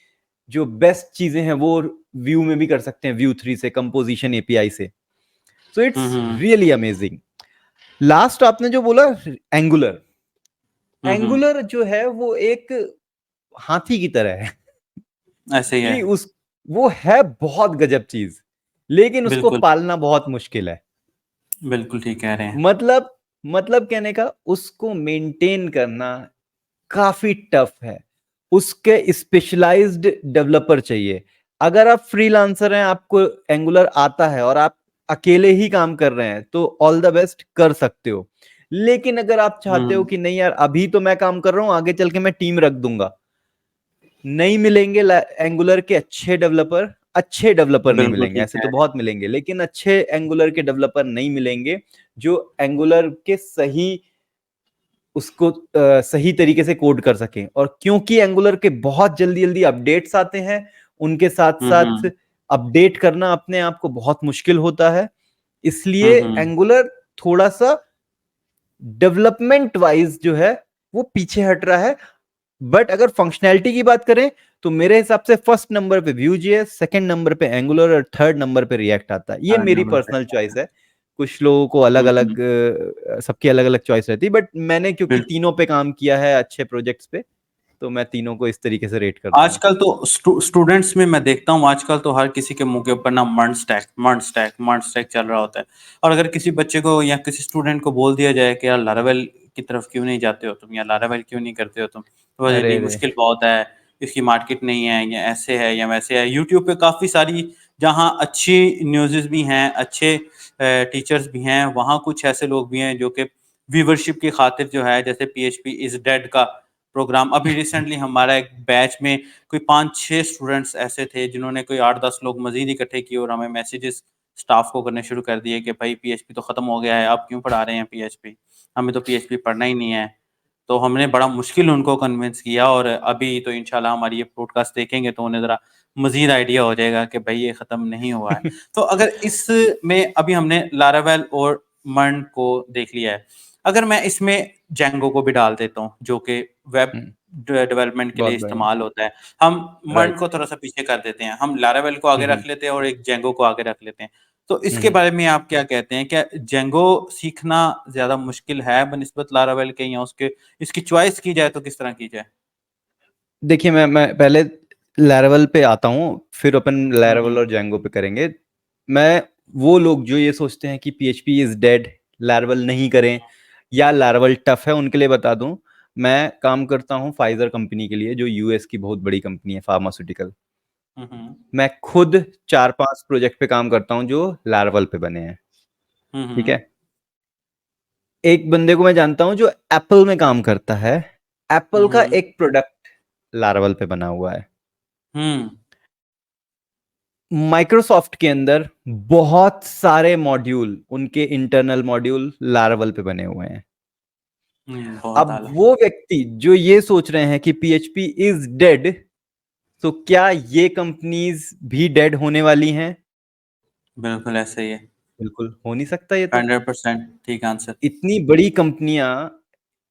जो बेस्ट चीजें हैं वो व्यू में भी कर सकते हैं, व्यू 3 से, कंपोजिशन एपीआई से। So it's hmm really amazing. Last आपने जो बोला एंगुलर, हम्म। एंगुलर जो है वो एक हाथी की तरह है ऐसे ही है। कि उस वो है बहुत गजब चीज, लेकिन उसको बिल्कुल। पालना बहुत मुश्किल है। बिल्कुल ठीक कह रहे हैं। मतलब मतलब कहने का, उसको मेंटेन करना काफी टफ है। उसके स्पेशलाइज्ड डेवलपर चाहिए। अगर आप फ्रीलांसर हैं, आपको एंगुलर आता है और आप अकेले ही काम कर रहे हैं, तो ऑल द बेस्ट, कर सकते हो। लेकिन अगर आप चाहते हो हम्म। कि नहीं यार अभी तो मैं काम कर रहा हूं, आगे चल के मैं टीम रख दूंगा, नहीं मिलेंगे एंगुलर के अच्छे डेवलपर नहीं बिल्कुल मिलेंगे। ठीक ऐसे कह तो रहे हैं। बहुत मिलेंगे, लेकिन अच्छे एंगुलर के डेवलपर नहीं मिलेंगे जो एंगुलर के सही उसको सही तरीके से कोड कर सकें। और क्योंकि एंगुलर के बहुत जल्दी जल्दी अपडेट्स आते हैं, उनके साथ साथ हम्म अपडेट करना अपने आप को बहुत मुश्किल होता है। इसलिए हम्म। एंगुलर थोड़ा सा डेवलपमेंट वाइज जो है वो पीछे हट रहा है। बट अगर फंक्शनैलिटी की बात करें, तो मेरे हिसाब से फर्स्ट नंबर पे Vue.js, सेकंड नंबर पे एंगुलर, और थर्ड नंबर पे रिएक्ट आता है। ये थर्ड मेरी नंबर पे। पर्सनल चॉइस है। कुछ लोगों को अलग अलग, सबकी अलग अलग चॉइस रहती है, बट मैंने क्योंकि बिल्कुल। तीनों पे काम किया है अच्छे प्रोजेक्ट्स पे, तो मैं तीनों को इस तरीके से रेट करता हूँ। आजकल तो स्टूडेंट्स में मैं देखता हूँ, आजकल तो हर किसी के मुंह के ऊपर ना मर्न स्टैक चल रहा होता है। और अगर किसी बच्चे को या किसी स्टूडेंट को बोल दिया जाए कि यार लारावेल की तरफ क्यों नहीं जाते हो तुम, या लारावेल क्यों नहीं करते हो तुम, तो बोले अरे नहीं रे। मुश्किल बहुत है, इसकी मार्केट नहीं है, या ऐसे है या वैसे है। यूट्यूब पे काफ़ी सारी जहाँ अच्छी न्यूज़ भी हैं, अच्छे टीचर्स भी हैं, वहाँ कुछ ऐसे लोग भी हैं जो कि व्यूवरशिप की खातिर जो है, जैसे PHP इज डेड का प्रोग्राम अभी रिसेंटली हमारा एक बैच में कोई 5-6 स्टूडेंट्स ऐसे थे जिन्होंने कोई 8-10 लोग मजीद इकट्ठे किए और हमें मैसेजेस स्टाफ को करने शुरू कर दिए कि भाई PHP तो ख़त्म हो गया है, आप क्यों पढ़ा रहे हैं PHP, हमें तो PHP पढ़ना ही नहीं है। तो हमने बड़ा मुश्किल उनको कन्विंस किया, और अभी तो इंशाल्लाह हमारी ये पॉडकास्ट देखेंगे तो उन्हें ज़रा मजीद आइडिया हो जाएगा कि भाई ये ख़त्म नहीं हुआ है। तो अगर इसमें अभी हमने लारावेल और मर्न को देख लिया है, अगर मैं इसमें जेंगो को भी डाल देता हूँ जो कि वेब हम्म, डेवलपमेंट के लिए बहुत बढ़िया। इस्तेमाल होता है, हम मर्न राइट। को थोड़ा सा पीछे कर देते हैं, हम लारावेल को आगे हम्म रख लेते हैं और एक जेंगो को आगे रख लेते हैं। तो इसके हम्म। बारे में आप क्या कहते हैं? क्या जेंगो सीखना ज्यादा मुश्किल है बनिस्बत लारावेल के, या उसके इसकी चॉइस की जाए तो किस तरह की जाए? देखिए मैं पहले लैरावेल पे आता हूँ, फिर अपन लैरावेल और हम्म जेंगो पे करेंगे। मैं वो लोग जो ये सोचते हैं कि पीएचपी इज डेड, लैरावेल नहीं करें या लैरावेल टफ है, उनके लिए बता दूं, मैं काम करता हूँ फाइजर कंपनी के लिए, जो यूएस की बहुत बड़ी कंपनी है फार्मास्यूटिकल। हम्म मैं खुद 4-5 प्रोजेक्ट पे काम करता हूँ जो लैरावेल पे बने हैं। ठीक हम्म है। एक बंदे को मैं जानता हूं जो एप्पल में काम करता है, एप्पल का हम्म एक प्रोडक्ट लारावल पे बना हुआ है। हम्म माइक्रोसॉफ्ट के अंदर बहुत सारे मॉड्यूल, उनके इंटरनल मॉड्यूल लारावल पे बने हुए हैं। बहुत अब आला। वो व्यक्ति जो ये सोच रहे हैं कि पीएचपी इज डेड, तो क्या ये कंपनीज भी डेड होने वाली हैं? बिल्कुल ऐसे ही है। बिल्कुल हो नहीं सकता ये तो। 100% ठीक आंसर। इतनी बड़ी कंपनियां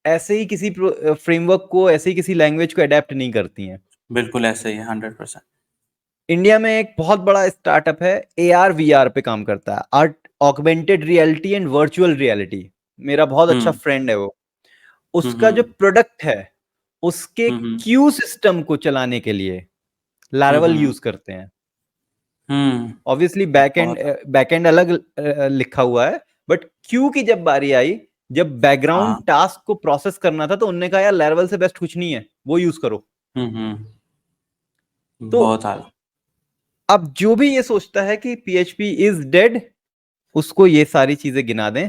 ऐसे ही किसी फ्रेमवर्क को, ऐसे ही किसी लैंग्वेज को अडेप्ट नहीं करती हैं। बिल्कुल ऐसे ही है 100%। इंडिया में एक बहुत बड़ा स्टार्टअप है, AR VR पे काम करता है, art augmented reality and virtual reality. मेरा बहुत अच्छा हम्म फ्रेंड है वो। उसका जो हम्म प्रोडक्ट है, उसके हम्म क्यू सिस्टम को चलाने के लिए लारावल हम्म यूज करते हैं। हम्म ऑब्वियसली बहुत आला। बैकएंड अलग लिखा हुआ है, बट क्यू की जब बारी आई, जब बैकग्राउंड हाँ। टास्क को प्रोसेस करना था, तो उनने कहा यार लारावल से बेस्ट कुछ नहीं है, वो यूज करो। तो बहुत आला। अब जो भी ये सोचता है कि पीएचपी इज डेड, उसको ये सारी चीजें गिना दें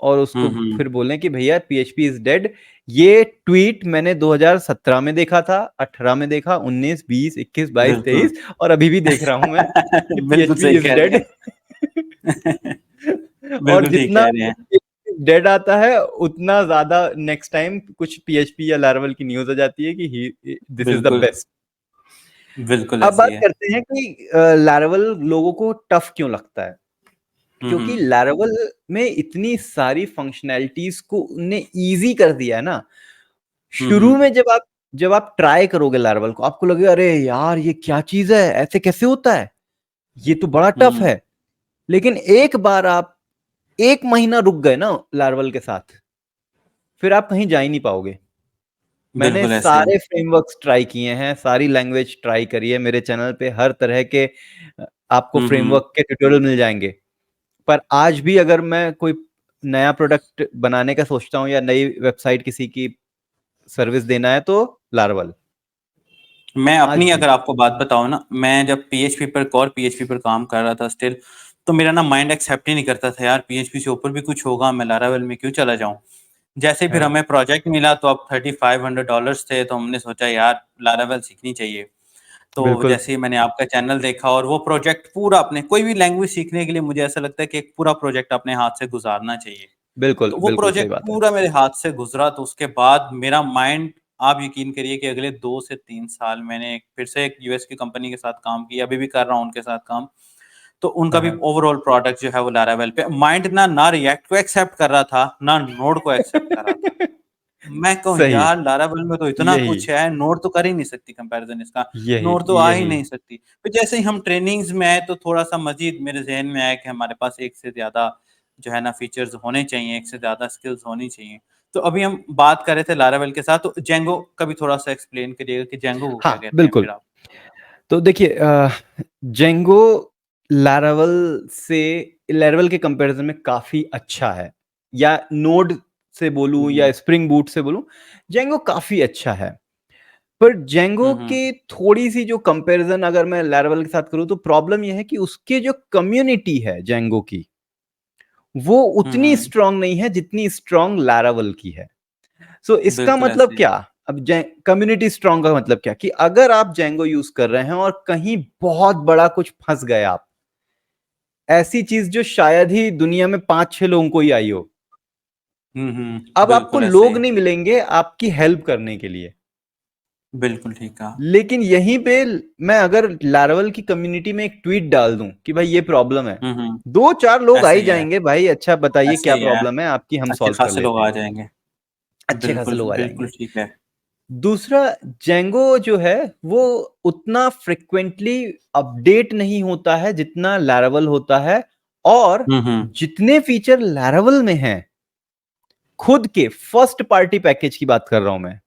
और उसको हम्म फिर बोलें कि भैया पीएचपी इज डेड। ये ट्वीट मैंने 2017 में देखा था, 18 में देखा, 19, 20, 21, 22, बिल्कुल। 23, और अभी भी देख रहा हूं मैं कि बिल्कुल पीएचपी सही इज कह रहे डेड। हैं। और बिल्कुल ठीक जितना कह रहे हैं। डेड आता है, उतना ज्यादा नेक्स्ट टाइम कुछ पीएचपी या लारावल की न्यूज आ जाती है कि दिस इज द बिल्कुल बेस्ट। बिल्कुल अब ऐसे बात ही है। करते हैं कि लारावल लोगों को टफ क्यों लगता है। क्योंकि हम्म लैरावेल में इतनी सारी फंक्शनैलिटीज को उनने इजी कर दिया है ना। शुरू हम्म में जब आप ट्राई करोगे लैरावेल को, आपको लगेगा अरे यार ये क्या चीज है, ऐसे कैसे होता है, ये तो बड़ा टफ हम्म है। लेकिन एक बार आप 1 महीना रुक गए ना लैरावेल के साथ, फिर आप कहीं जा ही नहीं पाओगे। मैंने बिल्कुल ऐसे ही है। सारे फ्रेमवर्क्स ट्राई किए हैं, सारी लैंग्वेज ट्राई करी है, मेरे चैनल पे हर तरह के आपको हम्म फ्रेमवर्क के ट्यूटोरियल मिल जाएंगे। पर आज भी अगर मैं कोई नया प्रोडक्ट बनाने का सोचता हूँ या नई वेबसाइट किसी की सर्विस देना है, तो लारावल मैं आज अपनी भी। अगर आपको बात बताऊं ना, मैं जब पीएचपी पर कोर पीएचपी पर काम कर रहा था स्टिल, तो मेरा ना माइंड एक्सेप्ट ही नहीं करता था यार पीएचपी से ऊपर भी कुछ होगा, मैं लारावेल में क्यों चला जाऊं। जैसे ही फिर हाँ हमें प्रोजेक्ट मिला तो अब $3500 थे, तो हमने सोचा यार लारावेल सीखनी चाहिए। तो बिल्कुल जैसे ही मैंने आपका चैनल देखा और वो प्रोजेक्ट पूरा, अपने कोई भी लैंग्वेज सीखने के लिए मुझे ऐसा लगता है कि एक पूरा प्रोजेक्ट अपने हाथ से गुजारना चाहिए। बिल्कुल तो वो बिल्कुल सही प्रोजेक्ट बात है। पूरा मेरे हाथ से गुजरा, तो उसके बाद मेरा माइंड, आप यकीन करिए कि अगले 2 से 3 साल मैंने फिर से एक यूएस की कंपनी के साथ काम किया, अभी भी कर रहा हूँ उनके साथ काम। तो उनका हाँ भी हाँ। ओवरऑल प्रोडक्ट जो है वो लारावेल पे, माइंड ना रिएक्ट को एक्सेप्ट कर रहा था, ना नोड को एक्सेप्ट कर रहा था। मैं कहूँ सही। यार लारावेल में तो इतना यही कुछ है, नोड तो कर ही नहीं सकती कंपैरिजन इसका। यही नोड तो आ ही यही नहीं सकती। फिर जैसे ही हम ट्रेनिंग्स में आए तो थोड़ा सा मजीद मेरे जहन में आया कि हमारे पास एक से ज्यादा जो है ना फीचर्स होने चाहिए, एक से ज्यादा स्किल्स होनी चाहिए। तो अभी हम बात कर रहे थे लारावेल के साथ, तो जेंगो का भी थोड़ा सा एक्सप्लेन करिएगा कि जेंगो को क्या हाँ कहते हैं बिल्कुल। फिर आप। तो देखिए जेंगो लैरावेल से, लैरावेल के कंपैरिजन में काफी अच्छा है, या नोड से बोलूं या हम्म स्प्रिंग बूट से बोलूं, जेंगो काफी अच्छा है। पर जेंगो हम्म के थोड़ी सी जो कंपैरिजन अगर मैं लैरावेल के साथ करूं, तो प्रॉब्लम यह है कि उसके जो कम्युनिटी है जेंगो की, वो उतनी हम्म स्ट्रांग नहीं है जितनी स्ट्रांग लैरावेल की है। सो इसका बिल्कुल मतलब ऐसे ही क्या? है। अब कम्युनिटी स्ट्रांग का मतलब क्या, कि अगर आप जेंगो यूज कर रहे हैं और कहीं बहुत बड़ा कुछ फंस गए आप, ऐसी चीज जो शायद ही दुनिया में 5-6 लोगों को ही आई हो, अब आपको बिल्कुल ऐसे ही लोग है। नहीं मिलेंगे आपकी हेल्प करने के लिए। बिल्कुल ठीक कहा। लेकिन यहीं पे मैं अगर लारावेल की कम्युनिटी में एक ट्वीट डाल दूं कि भाई ये प्रॉब्लम है, हम्म 2-4 लोग आ ऐसे ही ही है। जाएंगे, भाई अच्छा बताइए ऐसे क्या ही है। प्रॉब्लम है आपकी, हम अच्छे सॉल्व कर खासे लोग लेते आ हैं। जाएंगे। अच्छे खासे बिल्कुल लोग आ बिल्कुल जाएंगे। ठीक है। दूसरा, जेंगो जो है वो उतना फ्रिक्वेंटली अपडेट नहीं होता है जितना लैरावेल होता है। और हम्म जितने फीचर लैरावेल में हैं, खुद के फर्स्ट पार्टी पैकेज की बात कर रहा हूं मैं,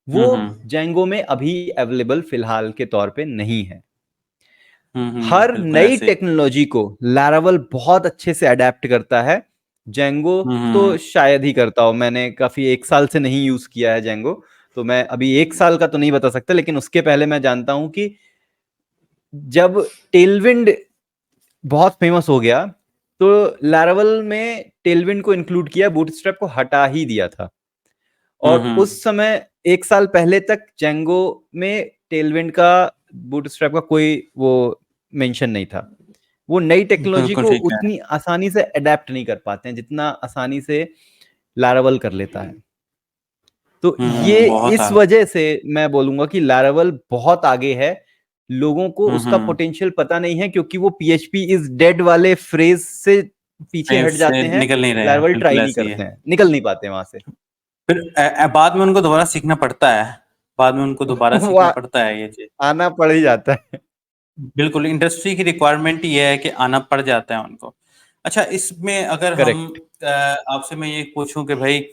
वो Django में अभी अवेलेबल फिलहाल के तौर पे नहीं है। हर बिल्कुल नई ऐसे। टेक्नोलॉजी को Laravel बहुत अच्छे से अडेप्ट करता है। Django तो शायद ही करता हो, मैंने काफी 1 साल से नहीं यूज किया है Django, तो मैं अभी 1 साल का तो नहीं बता सकता, लेकिन उसके पहले मैं जानता हूं कि जब टेलविंड बहुत फेमस हो गया तो Laravel में टेलविंड को इंक्लूड किया, बूटस्ट्रैप को हटा ही दिया था। और उस समय 1 साल पहले तक Django में टेलविंड का, बूटस्ट्रैप का कोई वो मेंशन नहीं था। वो नई टेक्नोलॉजी बिल्कुल को ठीक है। उतनी आसानी से अडेप्ट नहीं कर पाते हैं जितना आसानी से Laravel कर लेता है। तो ये बहुत इस आगे। वजह से मैं बोलूंगा कि Laravel बहुत आगे है। लोगों को उसका पोटेंशियल पता नहीं है क्योंकि वो PHP इज डेड वाले फ्रेज से पीछे फ्रेम हट से जाते हैं। निकल नहीं रहे हैं, Laravel बिल्कुल ट्राई नहीं ऐसे ही करते है। हैं, निकल नहीं पाते वहां से। फिर बाद में उनको दोबारा सीखना पड़ता है, बाद में उनको दोबारा वो सीखना पड़ता है ये चीज। आना पड़ ही जाता है। बिल्कुल, इंडस्ट्री की रिक्वायरमेंट ही ये है कि आना पड़ जाता है उनको। अच्छा, इसमें अगर हम करेक्ट। आपसे मैं ये पूछूं कि भाई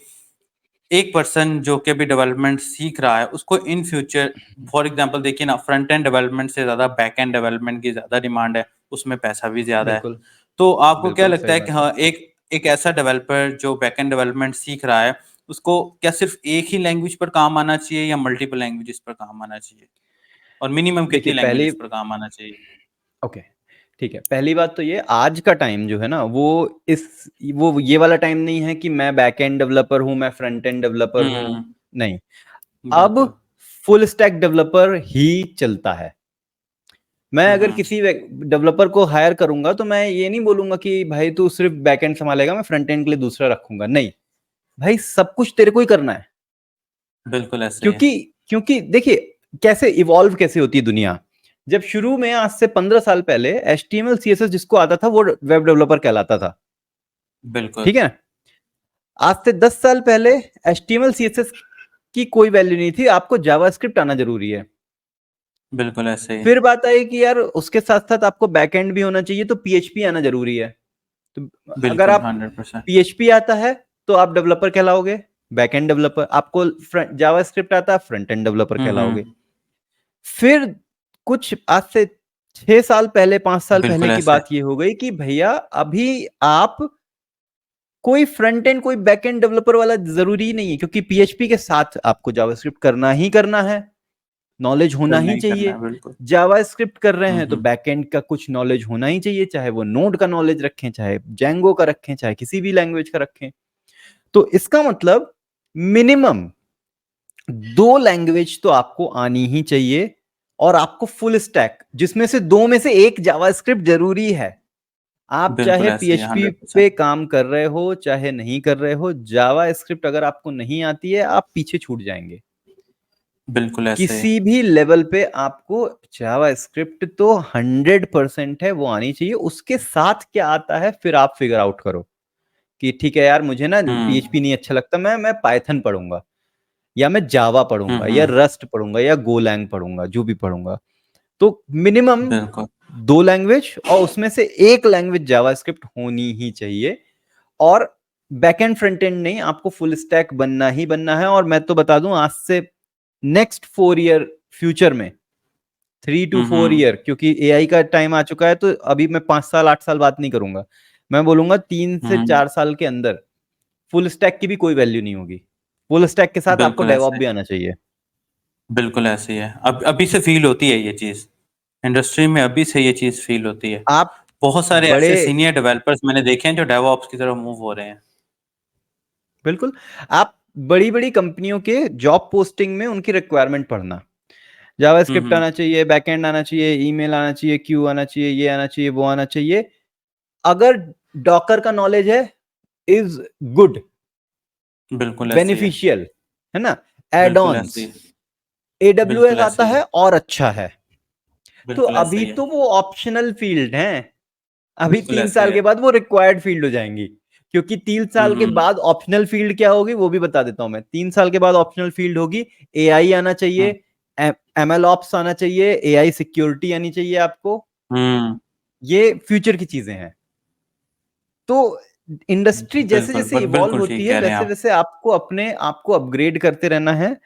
एक पर्सन जो कि अभी डेवलपमेंट सीख रहा है, उसको इन फ्यूचर फॉर एग्जांपल देखिए ना, फ्रंट एंड डेवलपमेंट से ज़्यादा बैक एंड डेवलपमेंट की ज़्यादा डिमांड है, उसमें पैसा भी ज़्यादा है। बिल्कुल तो आपको क्या बिल्कुल लगता सही है कि बात है। हाँ, एक एक ऐसा डेवलपर जो बैक एंड डेवलपमेंट सीख रहा है, उसको क्या सिर्फ एक ही लैंग्वेज पर काम आना चाहिए या मल्टीपल लैंग्वेजेस पर काम आना चाहिए? और मिनिमम देखिए कितनी पहली, लैंग्वेजेस पर काम आना चाहिए? ओके ठीक है, पहली बात तो ये, आज का टाइम जो है ना वो इस वो ये वाला टाइम नहीं है कि मैं बैक एंड डेवलपर हूं, मैं फ्रंट एंड डेवलपर हूं। हुँ, नहीं, अब बिल्कुल। फुल स्टैक डेवलपर ही चलता है। मैं हुँ, अगर हुँ, किसी डेवलपर को हायर करूंगा तो मैं ये नहीं बोलूंगा कि भाई तू सिर्फ बैक एंड संभालेगा, मैं फ्रंट एंड के लिए दूसरा रखूंगा। नहीं भाई, सब कुछ तेरे को ही करना है। बिल्कुल ऐसे ही है। क्योंकि क्योंकि देखिए कैसे इवॉल्व कैसे होती है दुनिया। जब शुरू में आज से 15 साल पहले HTML CSS जिसको आता था वो वेब डेवलपर कहलाता था। बिल्कुल, ठीक है ना? आज से 10 साल पहले HTML CSS की कोई वैल्यू नहीं थी, आपको जावास्क्रिप्ट आना जरूरी है। बिल्कुल ऐसे ही। फिर बात आई कि यार उसके साथ साथ आपको बैकएंड भी होना चाहिए, तो PHP आना जरूरी है। तो अगर बिल्कुल, आप 100%। PHP आता है तो आप डेवलपर कहलाओगे, बैकएंड डेवलपर। आपको जावास्क्रिप्ट आता है, फ्रंट एंड डेवलपर हुँ, कहलाओगे। हुँ। फिर कुछ आज से 6 साल पहले, 5 साल पहले बिल्कुल की ऐसे। बात ये हो गई कि भैया अभी आप कोई फ्रंट एंड कोई बैक एंड डेवलपर वाला जरूरी नहीं है, क्योंकि PHP के साथ आपको जावास्क्रिप्ट करना ही करना है, नॉलेज होना करना ही ही करना चाहिए। है, बिल्कुल। जावास्क्रिप्ट कर रहे हुँ, हैं तो हुँ। बैकएंड का कुछ नॉलेज होना ही चाहिए, चाहे वो नोड का नॉलेज रखें, चाहे जैंगो का रखें, चाहे किसी भी लैंग्वेज का रखें। तो इसका मतलब मिनिमम 2 लैंग्वेज तो आपको आनी ही चाहिए। और आपको फुल स्टैक, जिसमें से 2 में से 1 जावास्क्रिप्ट जरूरी है। आप बिल्कुल चाहे ऐसे ही है, PHP 100%। पे काम कर रहे हो चाहे नहीं कर रहे हो, जावास्क्रिप्ट अगर आपको नहीं आती है आप पीछे छूट जाएंगे। बिल्कुल ऐसे ही। किसी भी लेवल पे आपको जावास्क्रिप्ट तो 100% है, वो आनी चाहिए। उसके साथ क्या आता है फिर आप फिगर आउट करो कि ठीक है यार, मुझे ना हुँ। PHP नहीं अच्छा लगता, मैं पाइथन पढ़ूंगा, या मैं जावा हुँ, पढ़ूंगा, या हुँ। रस्ट पढ़ूंगा, या गोलैंग पढ़ूंगा, जो भी पढ़ूंगा। तो मिनिमम बिल्कुल। 2 लैंग्वेज, और उसमें से 1 लैंग्वेज जावास्क्रिप्ट होनी ही चाहिए। और बैकएंड फ्रंट एंड नहीं, आपको फुल स्टैक बनना ही बनना है। और मैं तो बता दूं, आज से नेक्स्ट 4 ईयर फ्यूचर में, 3 to 4 ईयर, क्योंकि AI का टाइम आ चुका है, तो अभी मैं 5 साल 8 साल बात नहीं करूंगा। मैं बोलूंगा 3 से 4 साल के अंदर फुल स्टैक की भी कोई वैल्यू नहीं होगी। फुल स्टैक के साथ आपको बिल्कुल डेवऑप ऐसे भी ही। आना चाहिए। बिल्कुल ऐसे ही है। अब अभी से फ़ील होती है ये चीज़। इंडस्ट्री में अभी से ये चीज़ फ़ील होती है। आप बहुत सारे बड़े, ऐसे सीनियर डेवलपर्स मैंने देखे हैं जो डेवऑप्स की तरफ मूव हो रहे हैं। बिल्कुल, आप बड़ी बड़ी कंपनियों के जॉब पोस्टिंग में उनकी रिक्वायरमेंट पढ़ना। हुँ, जावास्क्रिप्ट हुँ। आना चाहिए, बैकएंड आना चाहिए, ईमेल आना चाहिए, क्यू आना चाहिए, ये आना चाहिए, वो आना चाहिए। अगर डॉकर का नॉलेज है, इज गुड, बिल्कुल ऐसे ही है। बेनिफिशियल, है ना? एड बिल्कुल ऑन्स, ऐसे ही है। AWS बिल्कुल आता ऐसे ही है। है और अच्छा है। तो बिल्कुल ऐसे अभी ही है। तो वो ऑप्शनल फील्ड हैं, अभी बिल्कुल तीन ऐसे ही साल है। के बाद वो रिक्वायर्ड फील्ड हो जाएंगी। क्योंकि 3 साल हुँ, के हुँ। बाद ऑप्शनल फील्ड क्या होगी वो भी बता देता हूं मैं। 3 साल के बाद ऑप्शनल फील्ड होगी, AI आना चाहिए, हुँ। ML ऑप्स आना चाहिए, AI सिक्योरिटी आनी चाहिए आपको। हुँ। ये फ्यूचर की चीजें हैं। तो इंडस्ट्री जैसे बिल्कुल, जैसे इवॉल्व बिल्कुल होती ठीक है, कह रहे हैं वैसे आप। वैसे आपको अपने आप को अपग्रेड करते रहना है।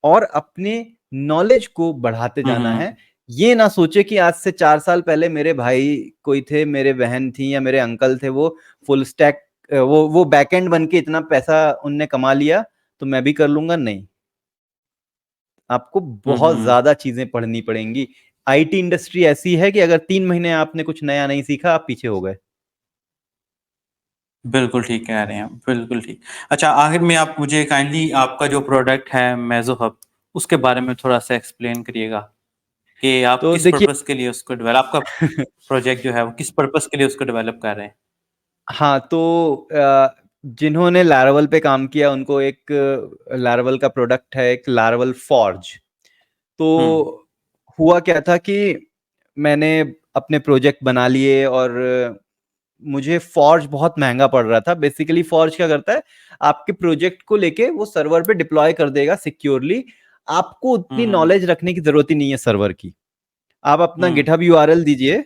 और अपने नॉलेज को बढ़ाते हुँ, जाना है। हुँ। ये ना सोचे कि आज से 4 साल पहले मेरे भाई कोई थे, मेरे बहन थी या मेरे अंकल थे, वो फुल स्टैक वो बैकएंड बन के इतना पैसा उनने कमा लिया, तो मैं भी कर लूँगा, नहीं। आपको हुँ, बहुत हुँ। ज़्यादा चीज़ें पढ़नी पड़ेंगी। आईटी इंडस्ट्री ऐसी है कि अगर 3 महीने आपने कुछ नया नहीं सीखा, आप पीछे हो गए। बिल्कुल ठीक कह रहे हैं, बिल्कुल ठीक। अच्छा, आखिर में आप मुझे काइंडली आपका जो प्रोडक्ट है मेसो हब, उसके बारे में थोड़ा-सा एक्सप्लेन करिएगा कि आप तो किस देखिए पर्पज़ के लिए उसको डेवलप आपका प्रोजेक्ट जो है वो किस पर्पज़ के लिए उसको डेवलप कर रहे हैं? हाँ, तो जिन्होंने लैरावेल पे काम किया, उनको एक लैरावेल का प्रोडक्ट है, एक लैरावेल फॉर्ज। तो हुँ। हुआ क्या था कि मैंने अपने प्रोजेक्ट बना लिए और मुझे फॉर्ज बहुत महँगा पड़ रहा था। बेसिकली फॉर्ज क्या करता है, आपके प्रोजेक्ट को लेके वो सर्वर पे डिप्लॉय कर देगा सिक्योरली। आपको हुँ, उतनी हुँ। नॉलेज रखने की ज़रूरत ही नहीं है सर्वर की। आप अपना हुँ। गिटहब यूआरएल दीजिए,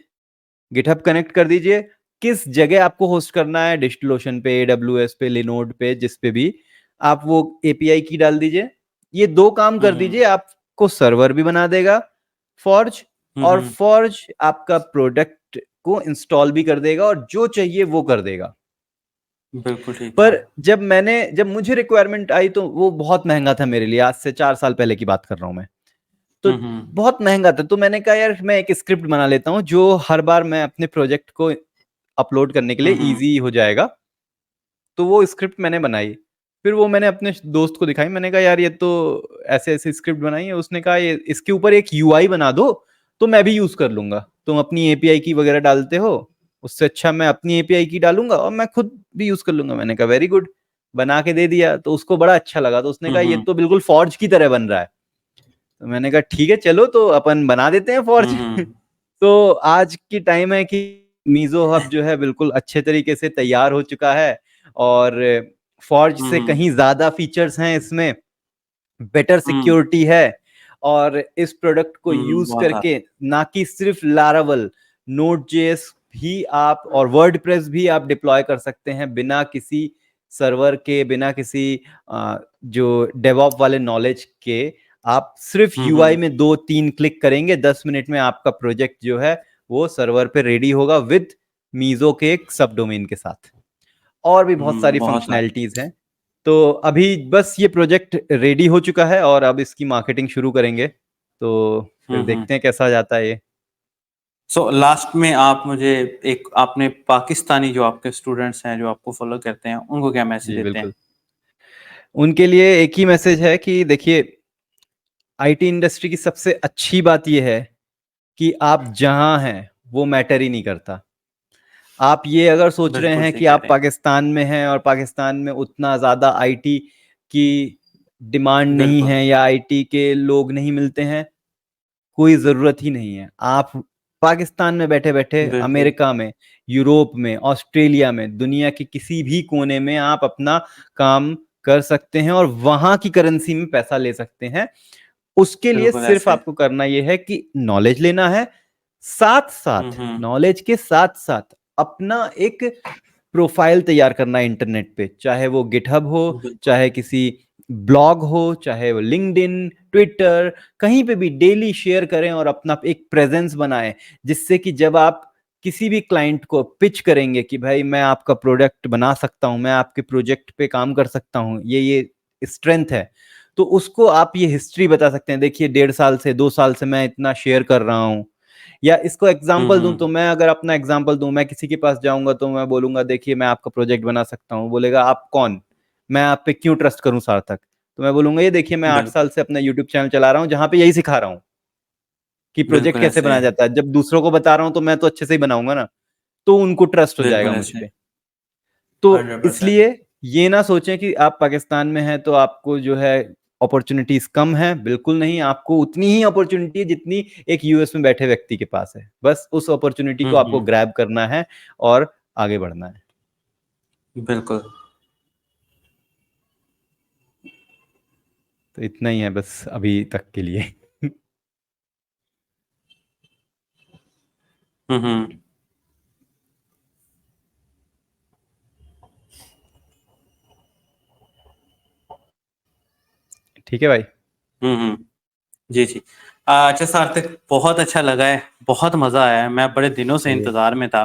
गिटहब कनेक्ट कर दीजिए, किस जगह आपको होस्ट करना है, डिस्टिलोशन पे, एडब्ल्यूएस पे, लिनोड पे, जिस पे भी, आप वो एपीआई की डाल दीजिए। ये 2 काम हुँ, कर हुँ। दीजिए, आपको सर्वर भी बना देगा फॉर्ज, हुँ, और हुँ। फॉर्ज आपका प्रोडक्ट को इंस्टॉल भी कर देगा और जो चाहिए वो कर देगा। बिल्कुल ठीक कहा। पर जब मुझे रिक्वायरमेंट आई, तो वो बहुत महँगा था मेरे लिए, आज से 4 साल पहले की बात कर रहा हूँ मैं। तो हुँ, हुँ। बहुत महँगा था, तो मैंने कहा यार मैं एक स्क्रिप्ट बना लेता हूँ, जो हर बार मैं अपने प्रोजेक्ट को अपलोड करने के लिए हुँ, हुँ। ईज़ी हो जाएगा। तो वो स्क्रिप्ट मैंने बनाई। फिर वो मैंने अपने दोस्त को दिखाई, मैंने कहा यार ये तो ऐसे-ऐसे स्क्रिप्ट बनाई है। उसने कहा ये इसके ऊपर एक यूआई बना दो, तो मैं भी यूज़ कर लूँगा। तुम अपनी एपीआई की वगैरह डालते हो, उससे अच्छा मैं अपनी एपीआई की डालूँगा और मैं खुद भी यूज़ कर लूँगा। मैंने कहा वेरी गुड, बना के दे दिया, तो उसको बड़ा अच्छा लगा। तो उसने हुँ, कहा ये हुँ। तो बिल्कुल फॉर्ज की तरह बन रहा है। तो मैंने कहा ठीक है, चलो तो अपन बना देते हैं हुँ, फॉर्ज। हुँ। तो आज की टाइम है कि मीज़ो हब जो है बिल्कुल अच्छे तरीके से तैयार हो चुका है और फॉर्ज हुँ, से हुँ। कहीं ज़्यादा फीचर्स हैं इसमें, बेटर हुँ। सिक्योरिटी है, और इस प्रोडक्ट को हुँ, यूज़ बहुत करके ना कि सिर्फ लैरावेल, नोड.जेएस भी आप और वर्डप्रेस भी आप डिप्लॉय कर सकते हैं बिना किसी सर्वर के, बिना किसी जो डेवऑप वाले नॉलेज के। आप सिर्फ हुँ, यूआई हुँ। में 2-3 क्लिक करेंगे, 10 मिनट में आपका प्रोजेक्ट जो है वो सर्वर पे रेडी होगा विद मीज़ो के एक सब डोमेन के साथ। और भी बहुत हुँ, सारी बहुत सारे। फंक्शनैलिटीज़ हैं। तो अभी बस ये प्रोजेक्ट रेडी हो चुका है और अब इसकी मार्केटिंग शुरू करेंगे। तो हुँ, फिर हुँ। देखते हैं कैसा जाता है ये। सो लास्ट में आप मुझे एक आपने पाकिस्तानी जो आपके स्टूडेंट्स हैं, जो आपको फ़ॉलो करते हैं, उनको क्या मैसेज जी, देते हैं? बिल्कुल। उनके लिए एक ही मैसेज है कि देखिए, आईटी इंडस्ट्री की सबसे अच्छी बात ये है कि आप जहाँ हैं, वो मैटर ही नहीं करता। आप ये अगर सोच रहे बिल्कुल हैं सही कि कह आप रहे हैं। पाकिस्तान में हैं और पाकिस्तान में उतना ज़्यादा आईटी की डिमांड नहीं बिल्कुल, है या आईटी के लोग नहीं मिलते हैं, कोई ज़रूरत ही नहीं है। आप पाकिस्तान में बैठे-बैठे बिल्कुल। अमेरिका में, यूरोप में, ऑस्ट्रेलिया में, दुनिया के किसी भी कोने में आप अपना काम कर सकते हैं और वहाँ की करेंसी में पैसा ले सकते हैं। उसके लिए बिल्कुल सिर्फ़ ऐसे आपको करना ये है कि नॉलेज लेना है, हुँ, साथ-साथ हुँ। नॉलेज के साथ-साथ अपना एक प्रोफ़ाइल तैयार करना है इंटरनेट पे, चाहे वो गिटहब हो, बिल्कुल। चाहे किसी ब्लॉग हो, चाहे वो लिंक्डइन, ट्विटर, कहीं पे भी डेली शेयर करें और अपना एक प्रेज़ेंस बनाएँ, जिससे कि जब आप किसी भी क्लाइंट को पिच करेंगे कि भाई मैं आपका प्रोडक्ट बना सकता हूँ, मैं आपके प्रोजेक्ट पे काम कर सकता हूँ, ये स्ट्रेंथ है। तो उसको आप ये हिस्ट्री बता सकते हैं, देखिए 1.5 साल से, 2 साल से मैं इतना शेयर कर रहा हूँ। या इसको हुँ, एग्ज़ाम्पल दूँ, तो हुँ। मैं अगर अपना एग्ज़ाम्पल दूँ, मैं किसी के पास जाऊँगा तो मैं बोलूँगा देखिए मैं आपका प्रोजेक्ट बना सकता हूँ। बोलेगा आप कौन? मैं आप पे क्यों ट्रस्ट करूँ सार्थक? तो मैं बोलूँगा ये देखिए मैं 8 बिल्कुल, साल से अपना यूट्यूब चैनल चला रहा हूँ, जहाँ पे यही सिखा रहा हूँ कि प्रोजेक्ट बिल्कुल कैसे ऐसे बनाया है। जाता है। जब दूसरों को बता रहा हूँ तो मैं तो अच्छे से ही बनाऊँगा ना, तो उनको ट्रस्ट हो बिल्कुल जाएगा मुझ ऐसे पे। तो 100%। इसलिए ये ना सोचें कि आप पाकिस्तान में हैं तो आपको जो है अपॉर्च्युनिटीज़ कम हैं, बिल्कुल नहीं, आपको उतनी ही अपॉर्च्युनिटी है जितनी एक यूएस में बैठे व्यक्ति के पास है। बस उस अपॉर्च्युनिटी हुँ, को आपको हुँ। ग्रैब करना है और आगे बढ़ना है। बिल्कुल। तो इतना ही है बस अभी तक के लिए। हुँ, हुँ। ठीक है भाई? हुँ। जी, जी। अच्छा सार्थक, बहुत अच्छा लगा है, बहुत मज़ा आया है। मैं बड़े दिनों से चलिए, इंतज़ार में था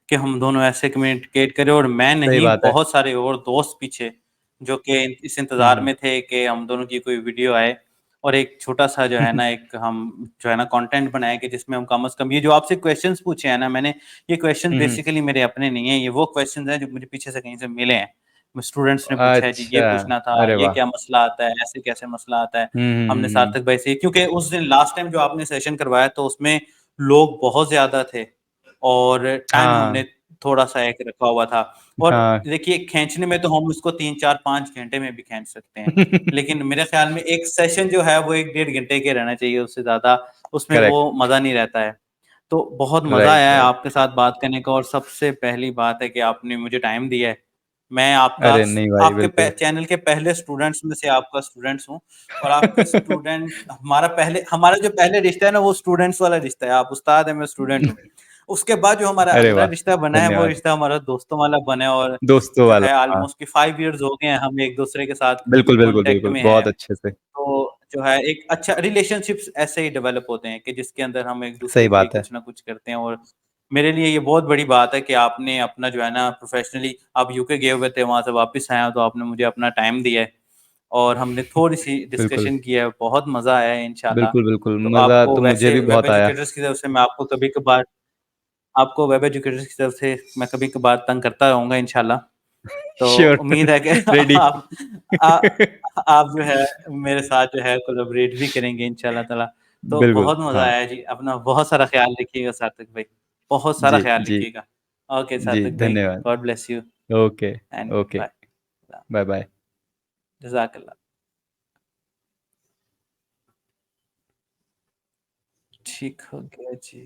कि हम दोनों ऐसे कम्युनिकेट करें, और मैं सही नहीं, बात है। बहुत सारे और दोस्त पीछे जो कि इस हुँ, इंतज़ार हुँ। में थे कि हम दोनों की कोई वीडियो आए, और एक छोटा-सा जो है ना, एक हम जो है ना कंटेंट बनाएँ कि जिसमें हम कम से कम ये जो आपसे क्वेश्चन्स पूछे हैं ना मैंने, ये क्वेश्चन हुँ, हुँ। बेसिकली मेरे अपने नहीं हैं, ये वो क्वेश्चन्स हैं जो मुझे पीछे से कहीं से मिले हैं। स्टूडेंट्स ने पूछा है जी, ये अच्छा, पूछना था, अरे ये वाह! क्या मसला आता है, ऐसे कैसे मसला आता है। हुँ, हुँ, हमने हुँ, हुँ। सार्थक भाई से, क्योंकि उस दिन लास्ट टाइम जो आपने सेशन करवाया तो उसमें लोग बहुत ज़्यादा थे, और टाइम हाँ, हमने थोड़ा-सा एक रखा हुआ था, और हाँ। देखिए खींचने में तो हम उसको 3, 4, 5 घंटे में भी खींच सकते हैं। लेकिन मेरे ख़्याल में एक सेशन जो है वो 1 डेढ़ घंटे के रहना चाहिए, उससे ज़्यादा उसमें वो करेक्ट, मज़ा नहीं रहता है। तो बहुत मज़ा राइट, आया है राइट। आपके साथ बात करने का, और सबसे पहली बात है कि आपने मुझे टाइम दिया है। मैं आपका अरे स नहीं भाई, आपके पे बिल्कुल। चैनल के पहले स्टूडेंट्स में से आपका स्टूडेंट्स हूँ, और आपके स्टूडेंट हमारा जो पहले रिश्ता है ना, वो स्टूडेंट्स वाला रिश्ता है। आप उस्ताद हैं, मैं स्टूडेंट हूँ। उसके बाद जो हमारा अरे अगला वाह! रिश्ता बना है, वो धन्यवाद। रिश्ता हमारा दोस्तों वाला बना है, और दोस्तों जो वाला, है हाँ। ऑलमोस्ट कि 5 इयर्स हो गए हैं हम एक-दूसरे के साथ बिल्कुल, बिल्कुल, कॉन्टैक्ट बिल्कुल, में बहुत हैं। अच्छे से। तो जो है एक अच्छा रिलेशनशिप्स ऐसे ही डेवलप होते हैं कि जिसके अंदर हम एक-दूसरे सही के लिए बात है। कुछ ना कुछ करते हैं, और मेरे लिए ये बहुत बड़ी बात है कि आपने अपना जो है ना प्रोफ़ेशनली, आप यूके गए हुए थे, वहाँ से वापस आए हो, तो आपने मुझे अपना टाइम दिया है, और हमने थोड़ी-सी बिल्कुल, डिस्कशन की है, बहुत मज़ा आया है इंशाल्लाह। बिल्कुल, बिल्कुल, तो मज़ा आपको तो मुझे वैसे भी वेब बहुत आया। एजुकेटर्स की तरफ से मैं आपको वेब एजुकेटर्स की तरफ से मैं कभी-कभार तंग करता रहूँगा इंशाल्लाह। तो श्योर, उम्मीद है कि रेडी। आप आ आप जो है मेरे साथ जो है कोलैबोरेट भी करेंगे इंशाल्लाह ताला। तो बिल्कुल, बहुत मज़ा हाँ। आया जी, अपना बहुत सारा ख़्याल रखिएगा सार्थक भाई, बहुत सारा जी, ख़्याल जी, रखिएगा। ओके जी, सार्थक भाई, धन्यवाद। God bless you okay, and okay, bye. Bye bye. जज़ाकल्लाह। ठीक हो गया जी।